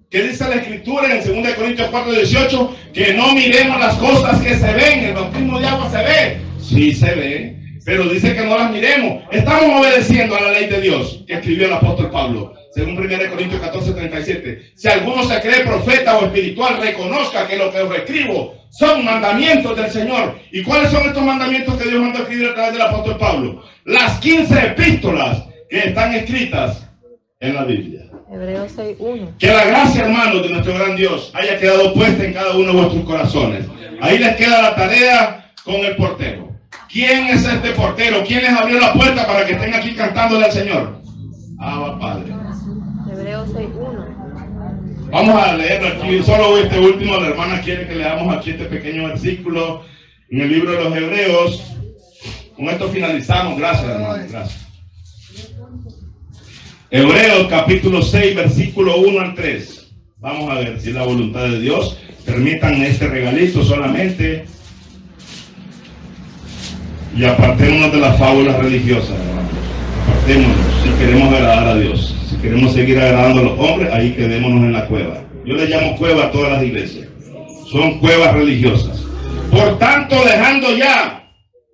¿Qué dice la Escritura en 2 Corintios 4:18? Que no miremos las cosas que se ven. El bautismo de agua se ve. Sí se ve. Pero dice que no las miremos. Estamos obedeciendo a la ley de Dios que escribió el apóstol Pablo. Según 1 Corintios 14:37. Si alguno se cree profeta o espiritual, reconozca que lo que os escribo son mandamientos del Señor. ¿Y cuáles son estos mandamientos que Dios mandó a escribir a través del apóstol Pablo? Las 15 epístolas que están escritas en la Biblia. Hebreos 6:1. Que la gracia, hermanos, de nuestro gran Dios haya quedado puesta en cada uno de vuestros corazones. Ahí les queda la tarea con el portero. ¿Quién es este portero? ¿Quién les abrió la puerta para que estén aquí cantándole al Señor? Abba Padre. Hebreos 6:1. Vamos a leerlo aquí. Solo este último, la hermana quiere que leamos aquí este pequeño versículo en el libro de los Hebreos. Con esto finalizamos. Gracias, hermano. Gracias. Hebreos capítulo 6, versículo 1 al 3. Vamos a ver si es la voluntad de Dios. Permítanme este regalito solamente. Y apartémonos de las fábulas religiosas, hermanos. Apartémonos si queremos agradar a Dios. Si queremos seguir agradando a los hombres, ahí quedémonos en la cueva. Yo le llamo cueva a todas las iglesias. Son cuevas religiosas. Por tanto, dejando ya,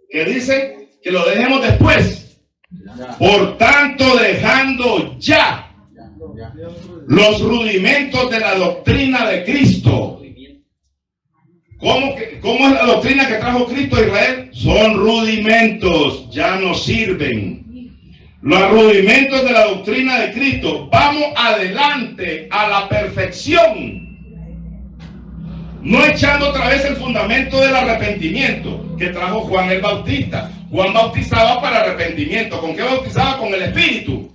que dice que lo dejemos después. Por tanto, dejando ya los rudimentos de la doctrina de Cristo. ¿Cómo es la doctrina que trajo Cristo a Israel? Son rudimentos, ya no sirven. Los rudimentos de la doctrina de Cristo. Vamos adelante a la perfección. No echando otra vez el fundamento del arrepentimiento que trajo Juan el Bautista. Juan bautizaba para arrepentimiento. ¿Con qué bautizaba? Con el Espíritu.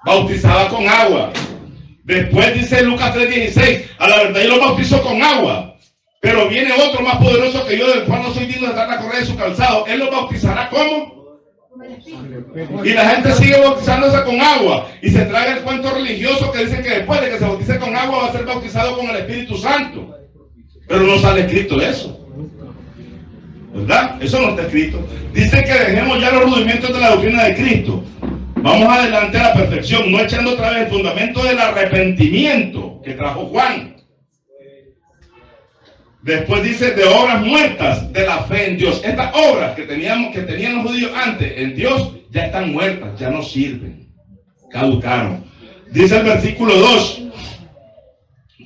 Bautizaba con agua. Después dice Lucas 3:16, a la verdad yo lo bautizo con agua. Pero viene otro más poderoso que yo, del cual no soy digno de dar la correa de su calzado. Él lo bautizará ¿cómo? Y la gente sigue bautizándose con agua. Y se traga el cuento religioso que dicen que después de que se bautice con agua va a ser bautizado con el Espíritu Santo. Pero no sale escrito eso. ¿Verdad? Eso no está escrito. Dice que dejemos ya los rudimentos de la doctrina de Cristo. Vamos adelante a la perfección, no echando otra vez el fundamento del arrepentimiento que trajo Juan. Después dice de obras muertas de la fe en Dios. Estas obras que tenían los judíos antes en Dios ya están muertas, ya no sirven, caducaron. Dice el versículo 2.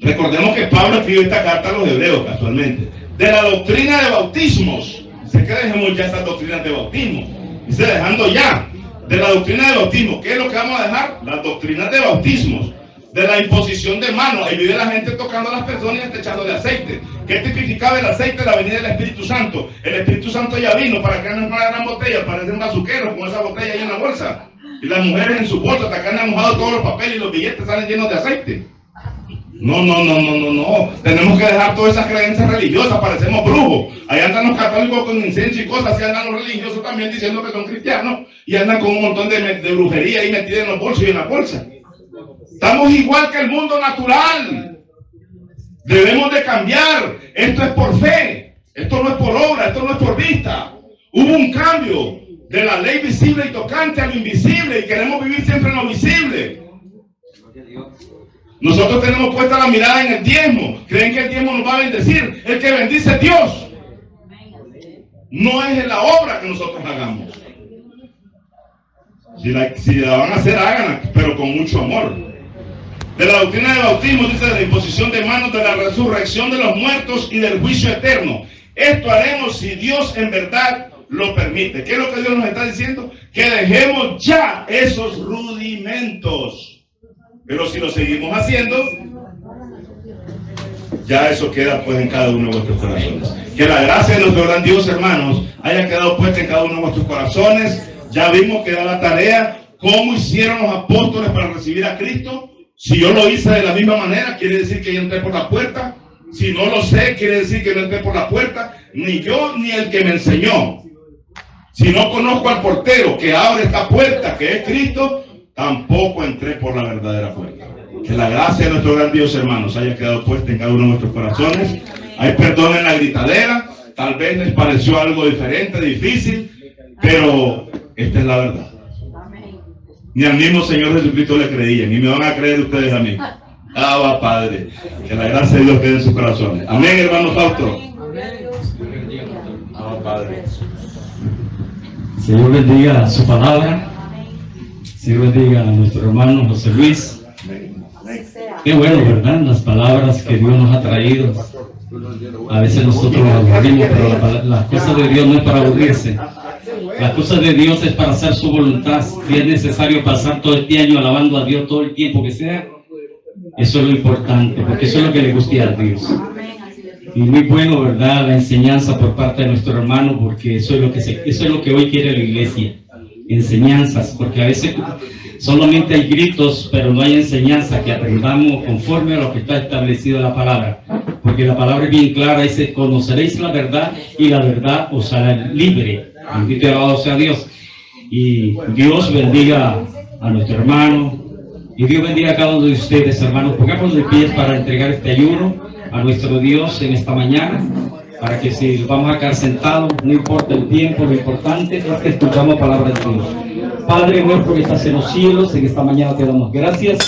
Recordemos que Pablo escribió esta carta a los hebreos casualmente. De la doctrina de bautismos. Dice que dejemos ya esas doctrinas de bautismo. Dice dejando ya de la doctrina de bautismo. ¿Qué es lo que vamos a dejar? Las doctrinas de bautismos. De la imposición de manos. Ahí vive la gente tocando a las personas y echándole aceite. ¿Qué tipificaba el aceite? La venida del Espíritu Santo. El Espíritu Santo ya vino para que anden con una gran botella, parecen bazuqueros con esa botella ahí en la bolsa. Y las mujeres en su bolsa, hasta que han mojado todos los papeles y los billetes salen llenos de aceite. No. Tenemos que dejar todas esas creencias religiosas, parecemos brujos. Ahí andan los católicos con incienso y cosas, así andan los religiosos también diciendo que son cristianos y andan con un montón de brujería ahí metida en los bolsos y en la bolsa. Estamos igual que el mundo natural. Debemos de cambiar. Esto es por fe. Esto no es por obra, esto no es por vista. Hubo un cambio de la ley visible y tocante a lo invisible y queremos vivir siempre en lo visible. Nosotros tenemos puesta la mirada en el diezmo. Creen que el diezmo nos va a bendecir. El que bendice es Dios. No es en la obra que nosotros hagamos. Si la van a hacer, háganla, pero con mucho amor. De la doctrina del bautismo, dice de la imposición de manos, de la resurrección de los muertos y del juicio eterno. Esto haremos si Dios en verdad lo permite. ¿Qué es lo que Dios nos está diciendo? Que dejemos ya esos rudimentos. Pero si lo seguimos haciendo, ya eso queda pues en cada uno de vuestros corazones. Que la gracia de nuestro gran Dios, hermanos, haya quedado puesta en cada uno de vuestros corazones. Ya vimos que da la tarea. ¿Cómo hicieron los apóstoles para recibir a Cristo? Si yo lo hice de la misma manera, quiere decir que yo entré por la puerta. Si no lo sé, quiere decir que no entré por la puerta. Ni yo ni el que me enseñó. Si no conozco al portero que abre esta puerta, que es Cristo, tampoco entré por la verdadera puerta. Que la gracia de nuestro gran Dios, hermanos, haya quedado puesta en cada uno de nuestros corazones. Hay perdón en la gritadera. Tal vez les pareció algo diferente, difícil, pero esta es la verdad. Ni al mismo Señor Jesucristo le creían, y me van a creer ustedes a mí. Ah, Padre, que la gracia de Dios quede en sus corazones. Amén, hermano Fausto. Ah, Padre. Señor bendiga su palabra. Señor bendiga a nuestro hermano José Luis. Qué bueno, ¿verdad? Las palabras que Dios nos ha traído. A veces nosotros nos aburrimos, pero las cosas de Dios no es para aburrirse. Las cosas de Dios es para hacer su voluntad. Si es necesario pasar todo este año alabando a Dios todo el tiempo que sea, eso es lo importante, porque eso es lo que le gusta a Dios. Y muy bueno, ¿verdad? La enseñanza por parte de nuestro hermano, porque eso es lo que hoy quiere la iglesia. Enseñanzas, porque a veces solamente hay gritos, pero no hay enseñanza, que aprendamos conforme a lo que está establecido en la palabra. Porque la palabra es bien clara, dice: conoceréis la verdad y la verdad os hará libre. Bendito y alabado sea Dios. Y Dios bendiga a nuestro hermano. Y Dios bendiga a cada uno de ustedes, hermanos. Pongamos de pies para entregar este ayuno a nuestro Dios en esta mañana. Para que si vamos a quedar sentados, no importa el tiempo, lo importante es que escuchamos palabras de Dios. Padre nuestro que estás en los cielos, en esta mañana te damos gracias